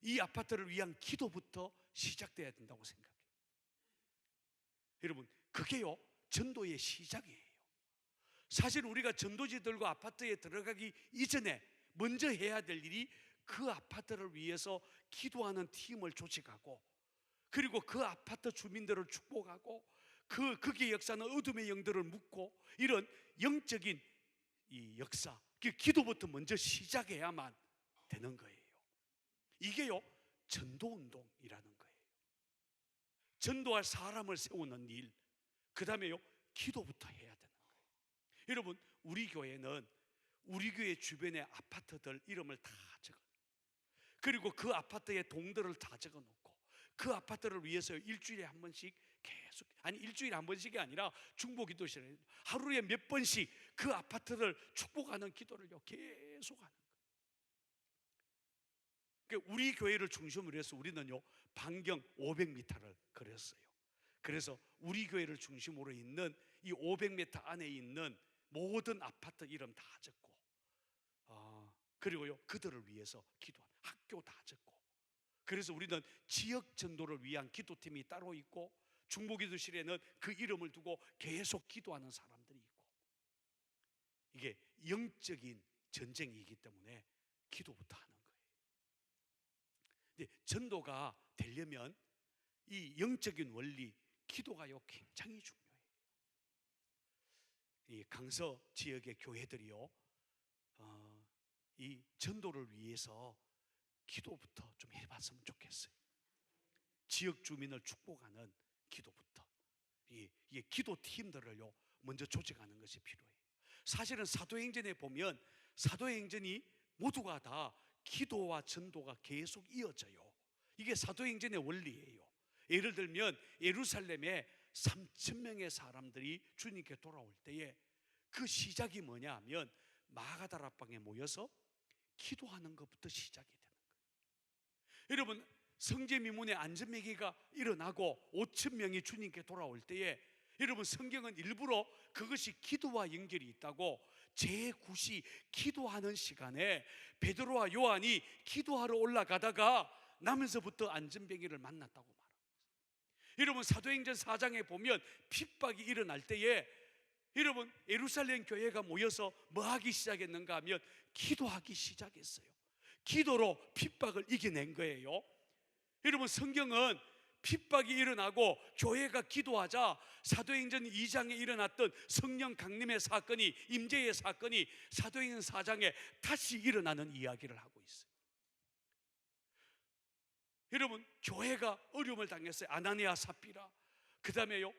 A: 이 아파트를 위한 기도부터 시작돼야 된다고 생각해요. 여러분, 그게요 전도의 시작이에요. 사실 우리가 전도지들과 아파트에 들어가기 이전에 먼저 해야 될 일이 그 아파트를 위해서 기도하는 팀을 조직하고, 그리고 그 아파트 주민들을 축복하고, 거기에 역사는 어둠의 영들을 묶고, 이런 영적인 이 역사, 그 기도부터 먼저 시작해야만 되는 거예요. 이게요 전도운동이라는 거예요. 전도할 사람을 세우는 일, 그 다음에요 기도부터 해야 되는 거예요. 여러분, 우리 교회는 우리 교회 주변의 아파트들 이름을 다 적어, 그리고 그 아파트의 동들을 다 적어 놓고, 그 아파트를 위해서 일주일에 한 번씩 계속, 아니 일주일에 한 번씩이 아니라 중보기도실에 하루에 몇 번씩 그 아파트를 축복하는 기도를요 계속 하는 거예요. 그러니까 우리 교회를 중심으로 해서 우리는요 반경 500m를 그렸어요. 그래서 우리 교회를 중심으로 있는 이 500m 안에 있는 모든 아파트 이름 다 적고, 그리고요 그들을 위해서 기도하는 학교 다 적고, 그래서 우리는 지역 전도를 위한 기도팀이 따로 있고, 중보기도실에는 그 이름을 두고 계속 기도하는 사람들이 있고, 이게 영적인 전쟁이기 때문에 기도부터 하는 거예요. 근데 전도가 되려면 이 영적인 원리, 기도가요 굉장히 중요해요. 이 강서 지역의 교회들이요 이 전도를 위해서 기도부터 좀 해봤으면 좋겠어요. 지역 주민을 축복하는 기도부터, 이 기도팀들을요 먼저 조직하는 것이 필요해요. 사실은 사도행전에 보면 사도행전이 모두가 다 기도와 전도가 계속 이어져요. 이게 사도행전의 원리예요. 예를 들면 예루살렘에 3,000명의 사람들이 주님께 돌아올 때에 그 시작이 뭐냐 하면 마가다락방에 모여서 기도하는 것부터 시작이 되는 거예요. 여러분, 성제미문의 안전매기가 일어나고 5,000명이 주님께 돌아올 때에, 여러분 성경은 일부러 그것이 기도와 연결이 있다고 제9시 기도하는 시간에 베드로와 요한이 기도하러 올라가다가 나면서부터 안전병기를 만났다고 말합니다. 여러분 사도행전 4장에 보면 핍박이 일어날 때에 여러분 예루살렘 교회가 모여서 뭐 하기 시작했는가 하면 기도하기 시작했어요. 기도로 핍박을 이겨낸 거예요. 여러분 성경은 핍박이 일어나고 교회가 기도하자 사도행전 2장에 일어났던 성령 강림의 사건이, 임재의 사건이 사도행전 4장에 다시 일어나는 이야기를 하고 있어요. 여러분 교회가 어려움을 당했어요. 아나니아 삽비라. 그 다음에요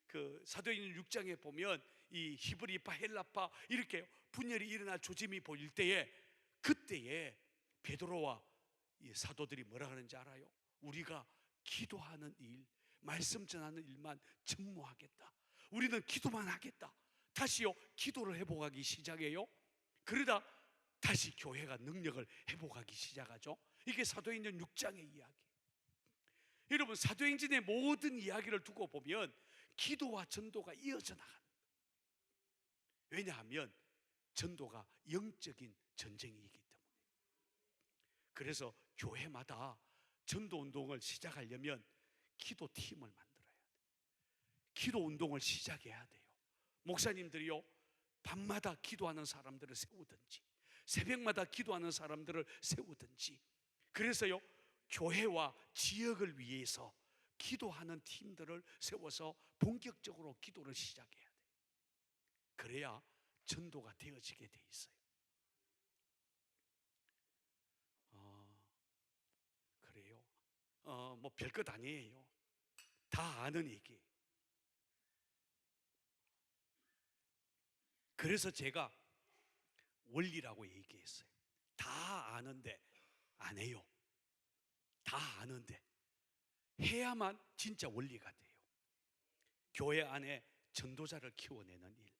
A: 그 사도행전 6장에 보면 이 히브리파 헬라파 이렇게 분열이 일어날 조짐이 보일 때에, 그때에 베드로와 이 사도들이 뭐라 하는지 알아요? 우리가 기도하는 일, 말씀 전하는 일만 전무하겠다. 우리는 기도만 하겠다. 다시요 기도를 회복하기 시작해요. 그러다 다시 교회가 능력을 회복하기 시작하죠. 이게 사도행전 6장의 이야기. 여러분 사도행전의 모든 이야기를 두고 보면 기도와 전도가 이어져 나간다. 왜냐하면 전도가 영적인 전쟁이기 때문에. 그래서 교회마다 전도운동을 시작하려면 기도팀을 만들어야 돼요. 기도운동을 시작해야 돼요. 목사님들이요 밤마다 기도하는 사람들을 세우든지 새벽마다 기도하는 사람들을 세우든지, 그래서요 교회와 지역을 위해서 기도하는 팀들을 세워서 본격적으로 기도를 시작해야 돼요. 그래야 전도가 되어지게 돼 있어요. 그래요. 뭐 별것 아니에요. 다 아는 얘기. 그래서 제가 원리라고 얘기했어요. 다 아는데 안 해요. 다 아는데 해야만 진짜 원리가 돼요. 교회 안에 전도자를 키워내는 일.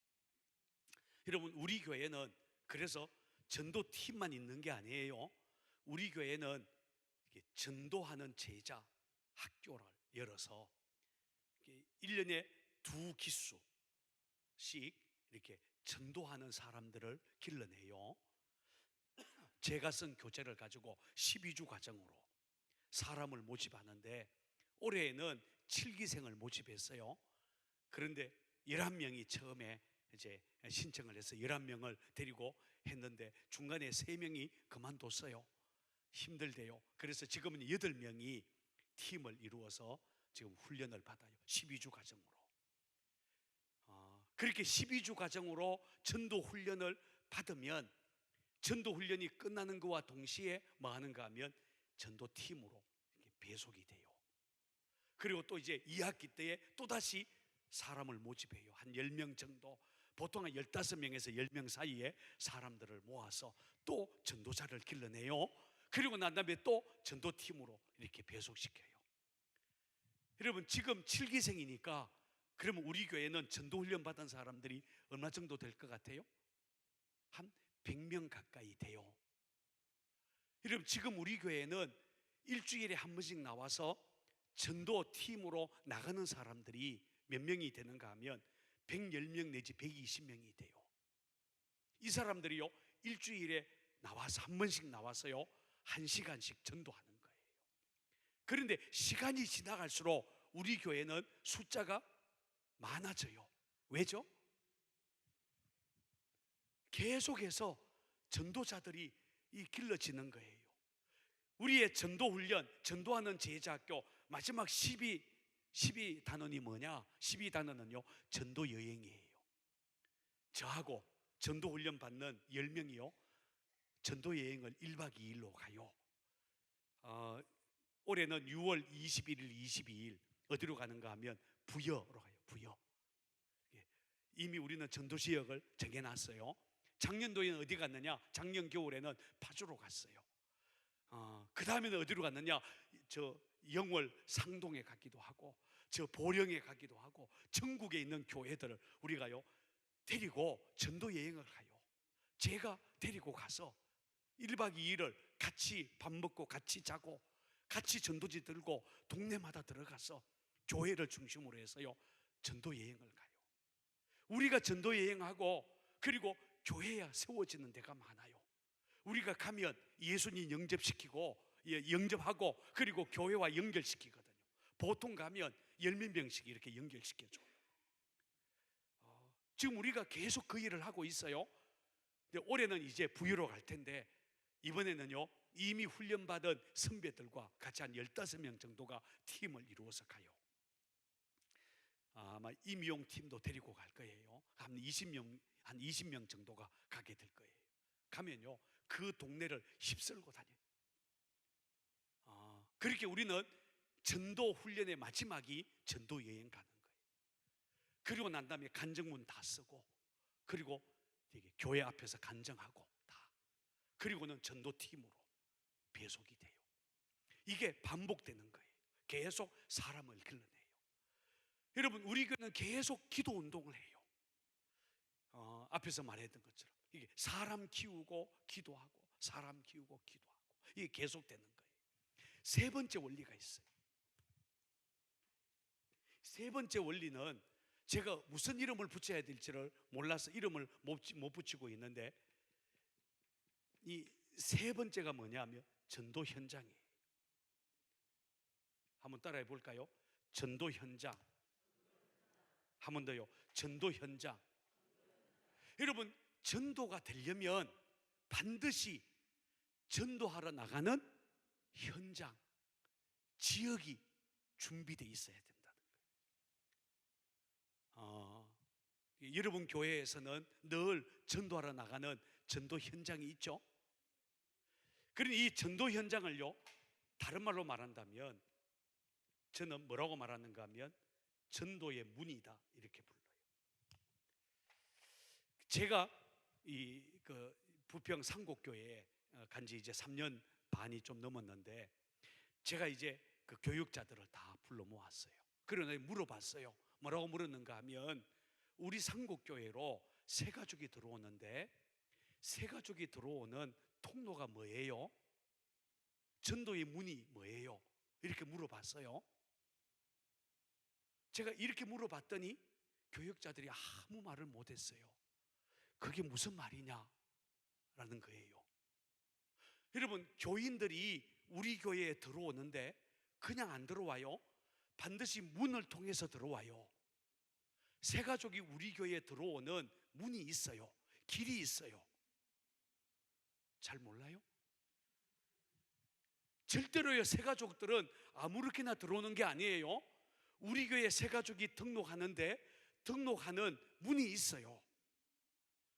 A: 여러분, 우리 교회는 그래서 전도팀만 있는 게 아니에요. 우리 교회는 전도하는 제자 학교를 열어서 1년에 2기수씩 이렇게 전도하는 사람들을 길러내요. 제가 쓴 교재를 가지고 12주 과정으로 사람을 모집하는데 올해에는 7기생을 모집했어요. 그런데 11명이 처음에 이제 신청을 해서 11명을 데리고 했는데 중간에 3명이 그만뒀어요. 힘들대요. 그래서 지금은 8명이 팀을 이루어서 지금 훈련을 받아요. 12주 과정으로. 그렇게 12주 과정으로 전도 훈련을 받으면 전도 훈련이 끝나는 것과 동시에 뭐 하는가 하면 전도팀으로 배속이 돼요. 그리고 또 이제 2학기 때에 또다시 사람을 모집해요. 한 10명 정도, 보통 한 15명에서 10명 사이에 사람들을 모아서 또 전도자를 길러내요. 그리고 난 다음에 또 전도팀으로 이렇게 배속시켜요. 여러분, 지금 7기생이니까 그러면 우리 교회는 전도훈련 받은 사람들이 얼마 정도 될 것 같아요? 한 100명 가까이 돼요. 여러분, 지금 우리 교회는 일주일에 한 번씩 나와서 전도팀으로 나가는 사람들이 몇 명이 되는가 하면 110명 내지 120명이 돼요. 이 사람들이요, 일주일에 나와서 한 번씩 나와서요 1시간씩 전도하는 거예요. 그런데 시간이 지나갈수록 우리 교회는 숫자가 많아져요. 왜죠? 계속해서 전도자들이 길러지는 거예요. 우리의 전도훈련, 전도하는 제자학교 마지막 12단원이 뭐냐? 12단원은요 전도여행이에요. 저하고 전도훈련 받는 10명이요 전도여행을 1박 2일로 가요. 올해는 6월 21일, 22일 어디로 가는가 하면 부여로 가요. 부여. 이미 우리는 전도지역을 정해놨어요. 작년도에는 어디 갔느냐? 작년 겨울에는 파주로 갔어요. 그 다음에는 어디로 갔느냐? 저 영월 상동에 가기도 하고, 저 보령에 가기도 하고, 전국에 있는 교회들을 우리가요 데리고 전도 여행을 가요. 제가 데리고 가서 1박 2일을 같이 밥 먹고 같이 자고 같이 전도지 들고 동네마다 들어가서 교회를 중심으로 해서요 전도 여행을 가요. 우리가 전도 여행하고 그리고 교회야 세워지는 데가 많아요. 우리가 가면 예수님 영접시키고 영접하고 그리고 교회와 연결시키거든요. 보통 가면 10몇 명씩 이렇게 연결시켜줘요. 지금 우리가 계속 그 일을 하고 있어요. 근데 올해는 이제 부유로 갈 텐데 이번에는요 이미 훈련받은 선배들과 같이 한 15명 정도가 팀을 이루어서 가요. 아마 임용 팀도 데리고 갈 거예요. 한 20명 정도가 가게 될 거예요. 가면요 그 동네를 휩쓸고 다녀요. 그렇게 우리는 전도 훈련의 마지막이 전도 여행 가는 거예요. 그리고 난 다음에 간증문 다 쓰고 그리고 교회 앞에서 간증하고 다 그리고는 전도팀으로 배속이 돼요. 이게 반복되는 거예요. 계속 사람을 길러내요. 여러분, 우리 교회는 계속 기도 운동을 해요. 앞에서 말했던 것처럼 이게 사람 키우고 기도하고 사람 키우고 기도하고 이게 계속되는 거예요. 세 번째 원리가 있어요. 세 번째 원리는 제가 무슨 이름을 붙여야 될지를 몰라서 이름을 못 붙이고 있는데 이 세 번째가 뭐냐면 전도 현장이에요. 한번 따라해 볼까요? 전도 현장. 한 번 더요. 전도 현장. 여러분, 전도가 되려면 반드시 전도하러 나가는 현장, 지역이 준비되어 있어야 된다는 거예요. 여러분 교회에서는 늘 전도하러 나가는 전도 현장이 있죠. 그러니 이 전도 현장을요 다른 말로 말한다면 저는 뭐라고 말하는가 하면 전도의 문이다 이렇게 불러요. 제가 그 부평 상곡교회에 간지 이제 3년 반이 좀 넘었는데, 제가 이제 그 교육자들을 다 불러 모았어요. 그러나 물어봤어요. 뭐라고 물었는가 하면, 우리 상곡교회로 새 가족이 들어오는데 새 가족이 들어오는 통로가 뭐예요? 전도의 문이 뭐예요? 이렇게 물어봤어요. 제가 이렇게 물어봤더니 교육자들이 아무 말을 못했어요. 그게 무슨 말이냐라는 거예요. 여러분, 교인들이 우리 교회에 들어오는데 그냥 안 들어와요. 반드시 문을 통해서 들어와요. 새 가족이 우리 교회에 들어오는 문이 있어요. 길이 있어요. 잘 몰라요? 절대로요, 새 가족들은 아무렇게나 들어오는 게 아니에요. 우리 교회 새 가족이 등록하는데 등록하는 문이 있어요.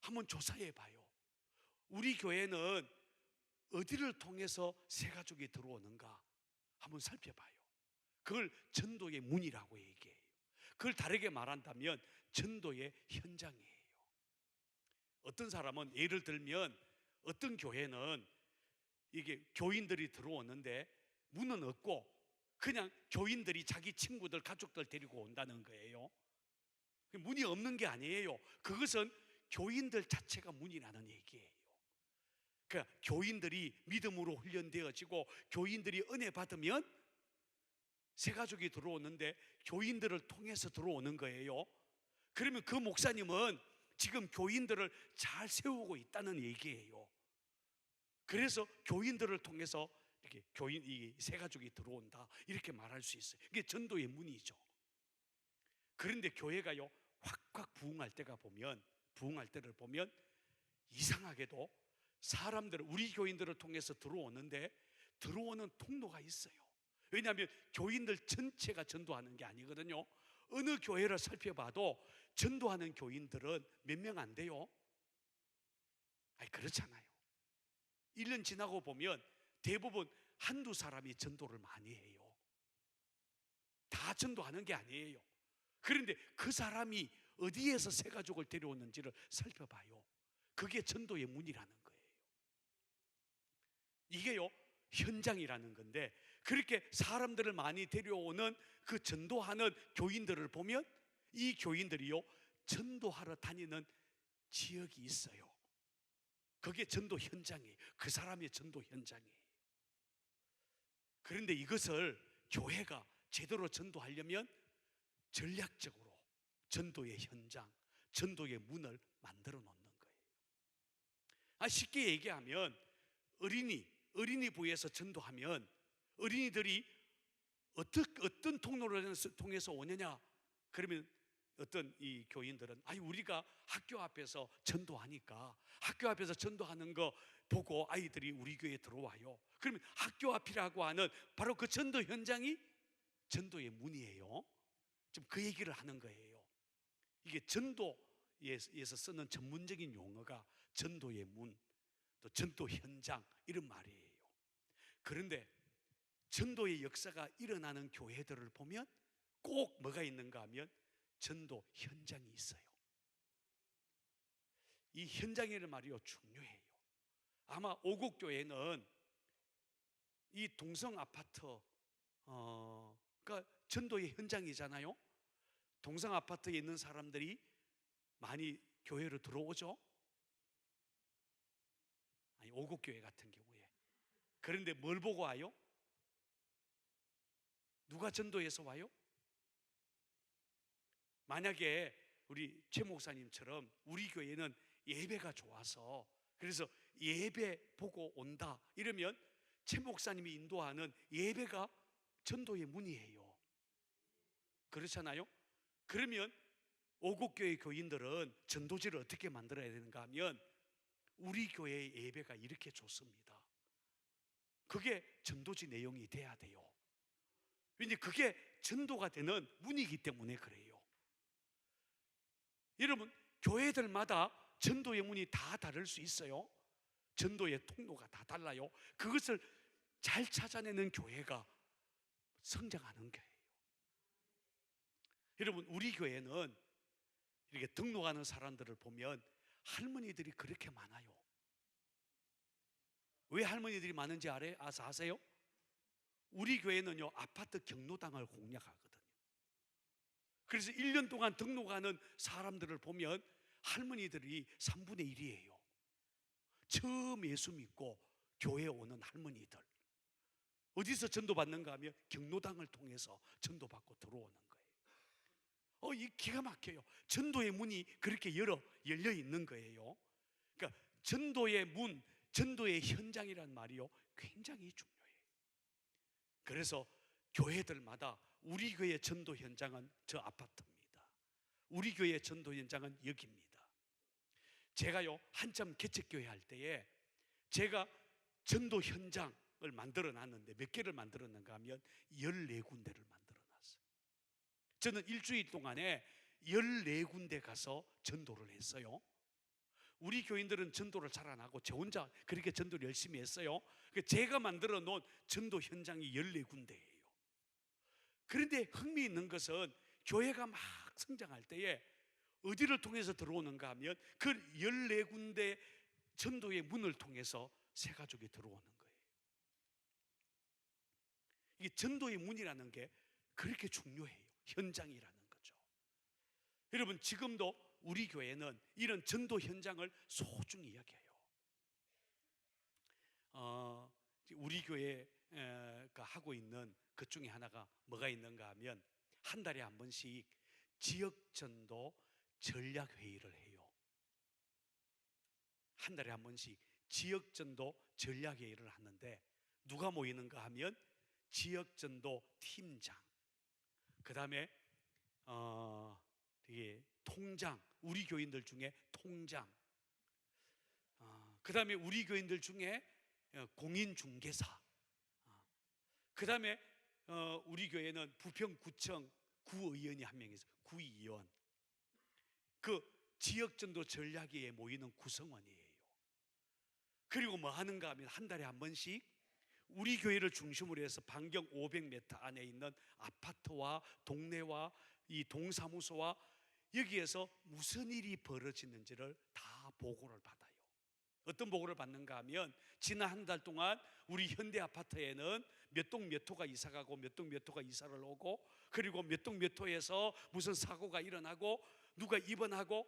A: 한번 조사해 봐요. 우리 교회는 어디를 통해서 새 가족이 들어오는가 한번 살펴봐요. 그걸 전도의 문이라고 얘기해요. 그걸 다르게 말한다면 전도의 현장이에요. 어떤 사람은, 예를 들면 어떤 교회는 이게 교인들이 들어오는데 문은 없고 그냥 교인들이 자기 친구들, 가족들 데리고 온다는 거예요. 문이 없는 게 아니에요. 그것은 교인들 자체가 문이라는 얘기예요. 그러니까 교인들이 믿음으로 훈련되어지고 교인들이 은혜 받으면 새 가족이 들어오는데 교인들을 통해서 들어오는 거예요. 그러면 그 목사님은 지금 교인들을 잘 세우고 있다는 얘기예요. 그래서 교인들을 통해서 이렇게 이 새 가족이 들어온다 이렇게 말할 수 있어요. 이게 전도의 문이죠. 그런데 교회가요, 확확 부흥할 때를 보면 이상하게도 사람들, 우리 교인들을 통해서 들어오는데 들어오는 통로가 있어요. 왜냐하면 교인들 전체가 전도하는 게 아니거든요. 어느 교회를 살펴봐도 전도하는 교인들은 몇 명 안 돼요. 아니, 그렇잖아요. 1년 지나고 보면 대부분 한두 사람이 전도를 많이 해요. 다 전도하는 게 아니에요. 그런데 그 사람이 어디에서 새 가족을 데려오는지를 살펴봐요. 그게 전도의 문이라는 거예요. 이게요, 현장이라는 건데, 그렇게 사람들을 많이 데려오는 그 전도하는 교인들을 보면 이 교인들이요, 전도하러 다니는 지역이 있어요. 그게 전도 현장이에요. 그 사람의 전도 현장이에요. 그런데 이것을 교회가 제대로 전도하려면 전략적으로 전도의 현장, 전도의 문을 만들어 놓는 거예요. 쉽게 얘기하면 어린이 부에서 전도하면 어린이들이 어떤 통로를 통해서 오느냐? 그러면 어떤 이 교인들은 우리가 학교 앞에서 전도하니까 학교 앞에서 전도하는 거 보고 아이들이 우리 교회에 들어와요. 그러면 학교 앞이라고 하는 바로 그 전도 현장이 전도의 문이에요. 지금 그 얘기를 하는 거예요. 이게 전도에서 쓰는 전문적인 용어가 전도의 문, 또 전도 현장 이런 말이에요. 그런데 전도의 역사가 일어나는 교회들을 보면 꼭 뭐가 있는가 하면 전도 현장이 있어요. 이 현장이라는 말이요, 중요해요. 아마 오곡교회는 이 동성 아파트가 전도의 현장이잖아요. 동성 아파트에 있는 사람들이 많이 교회로 들어오죠. 오곡교회 같은 경우에. 그런데 뭘 보고 와요? 누가 전도해서 와요? 만약에 우리 최 목사님처럼 우리 교회는 예배가 좋아서 그래서 예배 보고 온다 이러면 최 목사님이 인도하는 예배가 전도의 문이에요. 그렇잖아요? 그러면 오곡교회 교인들은 전도지를 어떻게 만들어야 되는가 하면 우리 교회의 예배가 이렇게 좋습니다. 그게 전도지 내용이 돼야 돼요. 왜냐하면 그게 전도가 되는 문이기 때문에 그래요. 여러분, 교회들마다 전도의 문이 다 다를 수 있어요. 전도의 통로가 다 달라요. 그것을 잘 찾아내는 교회가 성장하는 거예요. 여러분, 우리 교회는 이렇게 등록하는 사람들을 보면 할머니들이 그렇게 많아요. 왜 할머니들이 많은지 아세요? 우리 교회는요, 아파트 경로당을 공략하거든요. 그래서 1년 동안 등록하는 사람들을 보면 할머니들이 3분의 1이에요. 처음 예수 믿고 교회에 오는 할머니들. 어디서 전도받는가 하면 경로당을 통해서 전도받고 들어오는 거예요. 이 기가 막혀요. 전도의 문이 그렇게 열려 있는 거예요. 그러니까 전도의 문, 전도의 현장이란 말이요, 굉장히 중요해요. 그래서 교회들마다 우리 교회 전도 현장은 저 아파트입니다. 우리 교회 전도 현장은 여기입니다. 제가요, 한참 개척교회 할 때에 제가 전도 현장을 만들어 놨는데 몇 개를 만들었는가 하면 14군데를 만들어 놨어요. 저는 일주일 동안에 14군데 가서 전도를 했어요. 우리 교인들은 전도를 잘 안 하고 저 혼자 그렇게 전도를 열심히 했어요. 제가 만들어 놓은 전도 현장이 14군데예요. 그런데 흥미있는 것은 교회가 막 성장할 때에 어디를 통해서 들어오는가 하면 그 14군데 전도의 문을 통해서 새 가족이 들어오는 거예요. 이게 전도의 문이라는 게 그렇게 중요해요. 현장이라는 거죠. 여러분, 지금도 우리 교회는 이런 전도 현장을 소중히 여겨요. 우리 교회가 하고 있는 것 중에 하나가 뭐가 있는가 하면 한 달에 한 번씩 지역전도 전략회의를 해요. 한 달에 한 번씩 지역전도 전략회의를 하는데 누가 모이는가 하면 지역전도 팀장, 그 다음에 통장, 우리 교인들 중에 통장, 그 다음에 우리 교인들 중에 공인중개사, 그 다음에 우리 교회는 부평구청 구의원이 한 명 있어요. 구의원. 그 지역전도 전략회의에 모이는 구성원이에요. 그리고 뭐 하는가 하면 한 달에 한 번씩 우리 교회를 중심으로 해서 반경 500m 안에 있는 아파트와 동네와 이 동사무소와 여기에서 무슨 일이 벌어지는지를 다 보고를 받아요. 어떤 보고를 받는가 하면 지난 한 달 동안 우리 현대 아파트에는 몇 동 몇 호가 이사 가고 몇 동 몇 호가 이사를 오고, 그리고 몇 동 몇 호에서 무슨 사고가 일어나고 누가 입원하고.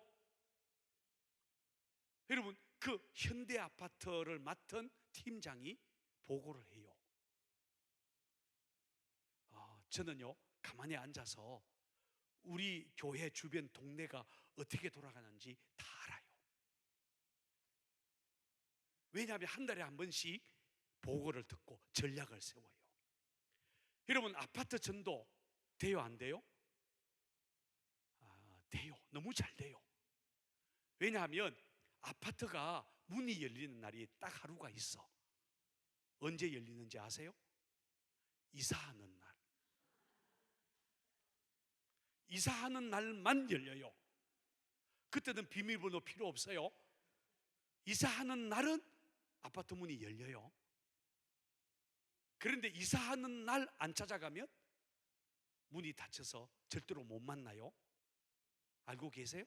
A: 여러분, 그 현대 아파트를 맡은 팀장이 보고를 해요. 저는요, 가만히 앉아서 우리 교회 주변 동네가 어떻게 돌아가는지 다 알아요. 왜냐하면 한 달에 한 번씩 보고를 듣고 전략을 세워요. 여러분, 아파트 전도 돼요, 안 돼요? 돼요. 너무 잘 돼요. 왜냐하면 아파트가 문이 열리는 날이 딱 하루가 있어. 언제 열리는지 아세요? 이사하는 날. 이사하는 날만 열려요. 그때는 비밀번호 필요 없어요. 이사하는 날은 아파트 문이 열려요. 그런데 이사하는 날 안 찾아가면 문이 닫혀서 절대로 못 만나요. 알고 계세요?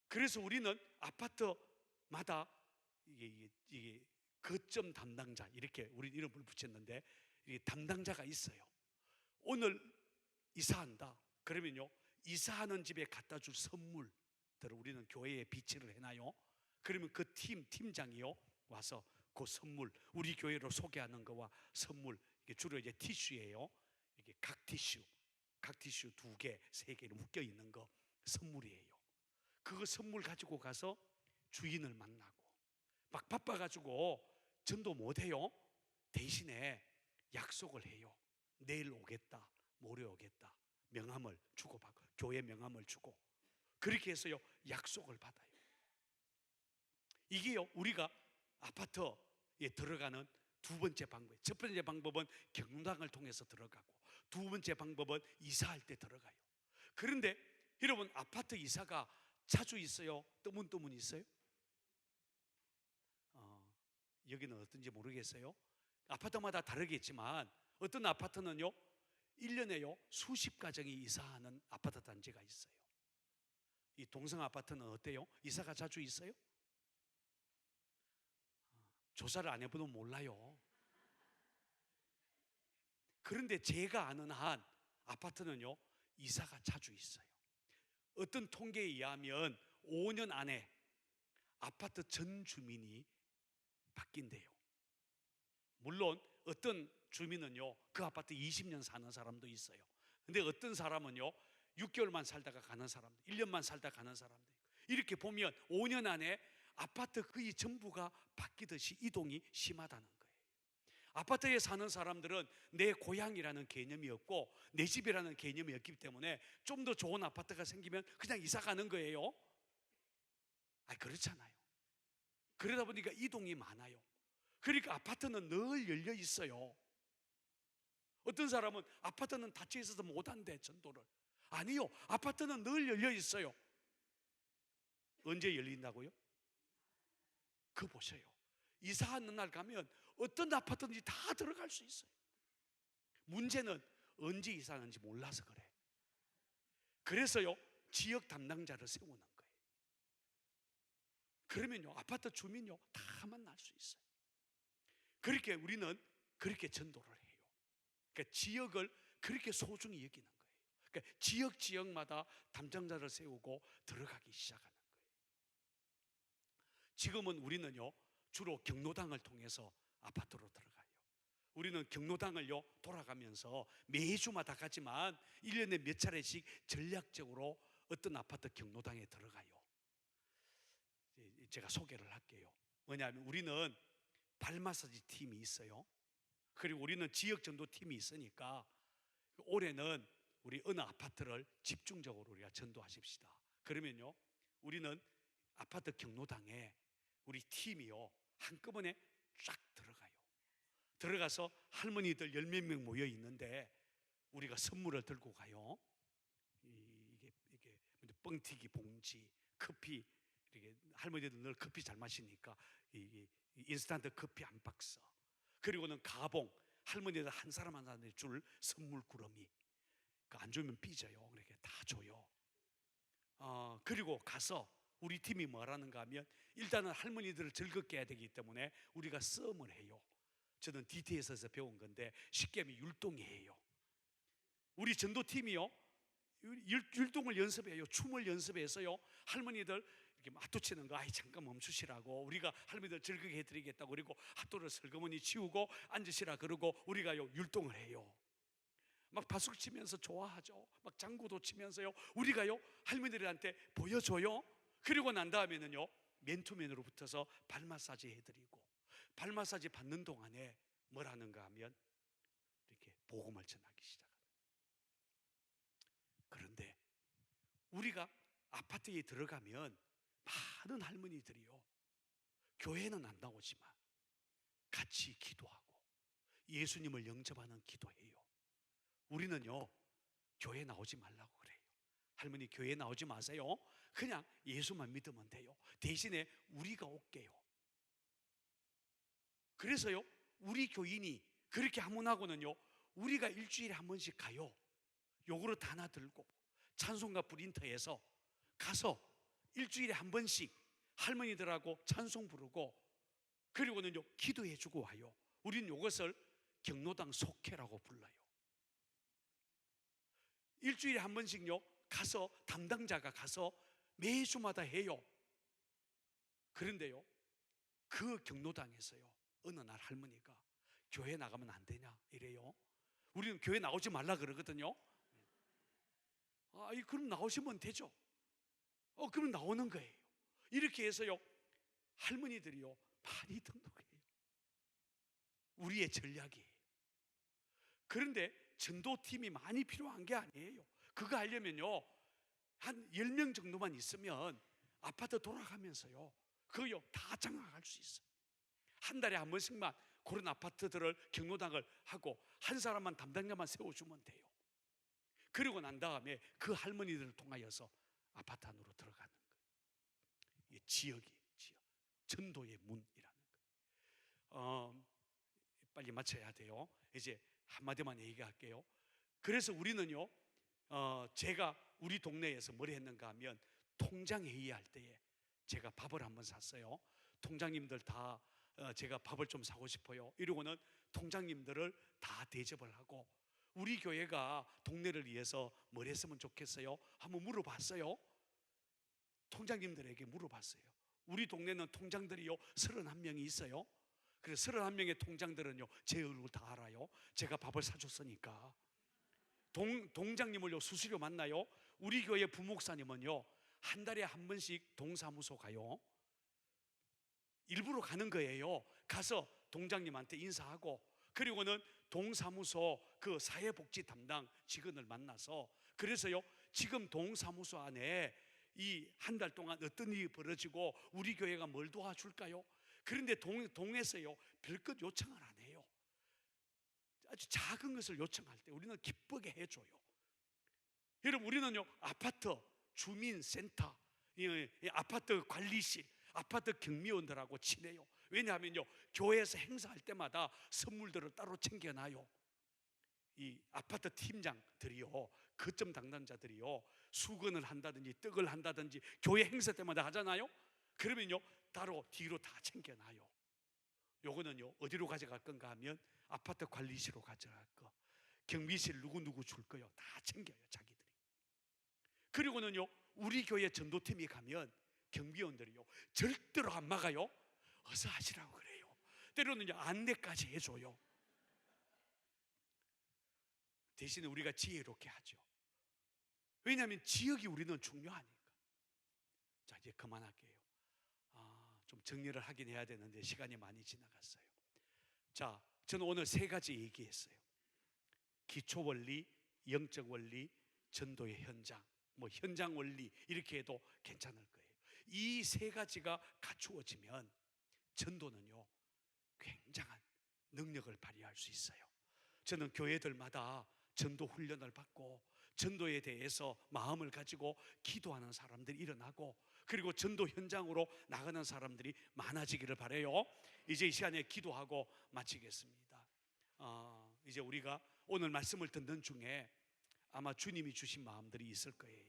A: 그래서 우리는 아파트마다 이게 거점 담당자, 이렇게 우리 이름을 붙였는데, 이게 담당자가 있어요. 오늘 이사한다 그러면요, 이사하는 집에 갖다 줄 선물들을 우리는 교회에 비치를 해놔요. 그러면 그 팀장이요 와서 그 선물, 우리 교회로 소개하는 거와 선물, 이게 주로 이제 티슈예요. 이게 각 티슈 2개, 3개를 묶여 있는 거 선물이에요. 그거 선물 가지고 가서 주인을 만나고, 막 바빠가지고 전도 못해요. 대신에 약속을 해요. 내일 오겠다, 모레 오겠다, 명함을 주고받고, 교회 명함을 주고, 그렇게 해서요 약속을 받아요. 이게요 우리가 아파트에 들어가는 두 번째 방법이에요. 첫 번째 방법은 경로당을 통해서 들어가고, 두 번째 방법은 이사할 때 들어가요. 그런데 여러분, 아파트 이사가 자주 있어요? 뜨문뜨문 있어요? 여기는 어떤지 모르겠어요. 아파트마다 다르겠지만 어떤 아파트는요 1년에요 수십 가정이 이사하는 아파트 단지가 있어요. 이 동성 아파트는 어때요? 이사가 자주 있어요? 조사를 안 해보면 몰라요. 그런데 제가 아는 한 아파트는요 이사가 자주 있어요. 어떤 통계에 의하면 5년 안에 아파트 전 주민이 바뀐대요. 물론 어떤 주민은요 그 아파트 20년 사는 사람도 있어요. 근데 어떤 사람은요 6개월만 살다가 가는 사람도, 1년만 살다가 가는 사람도 있고, 이렇게 보면 5년 안에 아파트 거의 전부가 바뀌듯이 이동이 심하다는 거예요. 아파트에 사는 사람들은 내 고향이라는 개념이 없고 내 집이라는 개념이 없기 때문에 좀 더 좋은 아파트가 생기면 그냥 이사 가는 거예요. 그렇잖아요. 그러다 보니까 이동이 많아요. 그러니까 아파트는 늘 열려 있어요. 어떤 사람은 아파트는 닫혀 있어서 못 한대, 전도를. 아니요, 아파트는 늘 열려 있어요. 언제 열린다고요? 그거 보세요. 이사하는 날 가면 어떤 아파트든지 다 들어갈 수 있어요. 문제는 언제 이사하는지 몰라서 그래. 그래서요 지역 담당자를 세우는 거예요. 그러면요 아파트 주민요 다 만날 수 있어요. 그렇게 우리는 그렇게 전도를 해요. 그러니까 지역을 그렇게 소중히 여기는 거예요. 그러니까 지역마다 담당자를 세우고 들어가기 시작하는 거예요. 지금은 우리는요 주로 경로당을 통해서 아파트로 들어가요. 우리는 경로당을요 돌아가면서 매주마다 가지만 1년에 몇 차례씩 전략적으로 어떤 아파트 경로당에 들어가요. 제가 소개를 할게요. 뭐냐면 우리는 발 마사지 팀이 있어요. 그리고 우리는 지역 전도 팀이 있으니까 올해는 우리 어느 아파트를 집중적으로 우리가 전도하십시다. 그러면요 우리는 아파트 경로당에 우리 팀이요 한꺼번에 쫙 들어가요. 들어가서 할머니들 10몇 명 모여 있는데 우리가 선물을 들고 가요. 이게 뻥튀기 봉지, 커피, 이렇게 할머니들 늘 커피 잘 마시니까 인스턴트 커피 한 박스, 그리고는 가봉, 할머니들 한 사람 한 사람에 줄 선물 구러미, 안 주면 삐져요. 그렇게 다 줘요. 그리고 가서 우리 팀이 뭐라는가 하면 일단은 할머니들을 즐겁게 해야 되기 때문에 우리가 썸을 해요. 저는 DT에서 배운 건데 쉽게 하면 율동이에요. 우리 전도팀이요 율동을 연습해요. 춤을 연습해서요 할머니들 이렇게 핫도 치는 거 잠깐 멈추시라고, 우리가 할머니들 즐겁게 해드리겠다고, 그리고 핫도를 슬그머니 치우고 앉으시라 그러고 우리가요 율동을 해요. 막 박수 치면서 좋아하죠. 막 장구도 치면서요 우리가요 할머니들한테 보여줘요. 그리고 난 다음에는요 맨투맨으로 붙어서 발 마사지 해드리고, 발 마사지 받는 동안에 뭘 하는가 하면 이렇게 복음을 전하기 시작합니다. 그런데 우리가 아파트에 들어가면 많은 할머니들이요 교회는 안 나오지만 같이 기도하고 예수님을 영접하는 기도해요. 우리는요 교회 나오지 말라고 그래요. 할머니 교회 나오지 마세요. 그냥 예수만 믿으면 돼요. 대신에 우리가 올게요. 그래서요 우리 교인이 그렇게 하문하고는요 우리가 일주일에 한 번씩 가요. 요구르트 하나 들고 찬송가 프린터에서 가서 일주일에 한 번씩 할머니들하고 찬송 부르고, 그리고는요 기도해주고 와요. 우리는 이것을 경로당 속회라고 불러요. 일주일에 한 번씩요 가서 담당자가 가서 매주마다 해요. 그런데요 그 경로당에서요 어느 날 할머니가 교회 나가면 안 되냐 이래요. 우리는 교회 나오지 말라 그러거든요. 그럼 나오시면 되죠. 그럼 나오는 거예요. 이렇게 해서요 할머니들이요 많이 등록해요. 우리의 전략이에요. 그런데 전도팀이 많이 필요한 게 아니에요. 그거 하려면요 한 10명 정도만 있으면 아파트 돌아가면서요 그거요 다 장악할 수 있어요. 한 달에 한 번씩만 그런 아파트들을 경로당을 하고 한 사람만 담당자만 세워주면 돼요. 그리고 난 다음에 그 할머니들을 통하여서 아파트 안으로 들어가는 거예요. 이 지역 전도의 문이라는 거예요. 빨리 마쳐야 돼요. 이제 한마디만 얘기할게요. 그래서 우리는요, 제가 우리 동네에서 뭘 했는가 하면 통장 회의할 때에 제가 밥을 한번 샀어요. 통장님들 다 제가 밥을 좀 사고 싶어요. 이러고는 통장님들을 다 대접을 하고, 우리 교회가 동네를 위해서 뭘 했으면 좋겠어요? 한번 물어봤어요. 통장님들에게 물어봤어요. 우리 동네는 통장들이요 31명이 있어요. 그래서 31명의 통장들은요 제 얼굴 다 알아요. 제가 밥을 사줬으니까. 동장님을요 수수료 만나요. 우리 교회 부목사님은요 한 달에 한 번씩 동사무소 가요. 일부러 가는 거예요. 가서 동장님한테 인사하고, 그리고는 동사무소 그 사회복지 담당 직원을 만나서, 그래서요 지금 동사무소 안에 이 한 달 동안 어떤 일이 벌어지고 우리 교회가 뭘 도와줄까요? 그런데 동에서요 별것 요청을 안 해요. 아주 작은 것을 요청할 때 우리는 기쁘게 해줘요. 여러분, 우리는요 아파트 주민센터, 아파트 관리실, 아파트 경비원들하고 친해요. 왜냐하면요 교회에서 행사할 때마다 선물들을 따로 챙겨놔요. 이 아파트 팀장들이요, 거점 담당자들이요 수건을 한다든지 떡을 한다든지 교회 행사 때마다 하잖아요. 그러면요 따로 뒤로 다 챙겨놔요. 요거는요 어디로 가져갈 건가 하면 아파트 관리실로 가져갈 거, 경비실 누구 줄 거요 다 챙겨요 자기들이. 그리고는요 우리 교회 전도팀이 가면 경비원들이요 절대로 안 막아요. 어서 하시라고 그래요. 때로는요 안내까지 해줘요. 대신에 우리가 지혜롭게 하죠. 왜냐하면 지역이 우리는 중요하니까. 자, 이제 그만할게요. 좀 정리를 하긴 해야 되는데 시간이 많이 지나갔어요. 자, 저는 오늘 세 가지 얘기했어요. 기초 원리, 영적 원리, 전도의 현장, 뭐 현장 원리 이렇게 해도 괜찮을 거예요. 이 세 가지가 갖추어지면 전도는요 굉장한 능력을 발휘할 수 있어요. 저는 교회들마다 전도 훈련을 받고 전도에 대해서 마음을 가지고 기도하는 사람들이 일어나고, 그리고 전도 현장으로 나가는 사람들이 많아지기를 바라요. 이제 이 시간에 기도하고 마치겠습니다. 이제 우리가 오늘 말씀을 듣는 중에 아마 주님이 주신 마음들이 있을 거예요.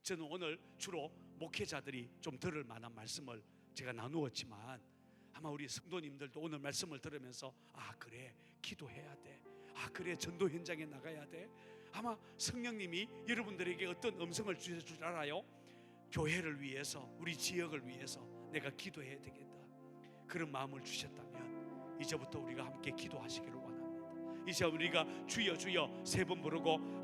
A: 저는 오늘 주로 목회자들이 좀 들을 만한 말씀을 제가 나누었지만, 아마 우리 성도님들도 오늘 말씀을 들으면서 그래 기도해야 돼, 그래 전도 현장에 나가야 돼, 아마 성령님이 여러분들에게 어떤 음성을 주실 줄 알아요. 교회를 위해서, 우리 지역을 위해서 내가 기도해야 되겠다, 그런 마음을 주셨다면 이제부터 우리가 함께 기도하시기를 원합니다. 이제 우리가 주여 주여 세 번 부르고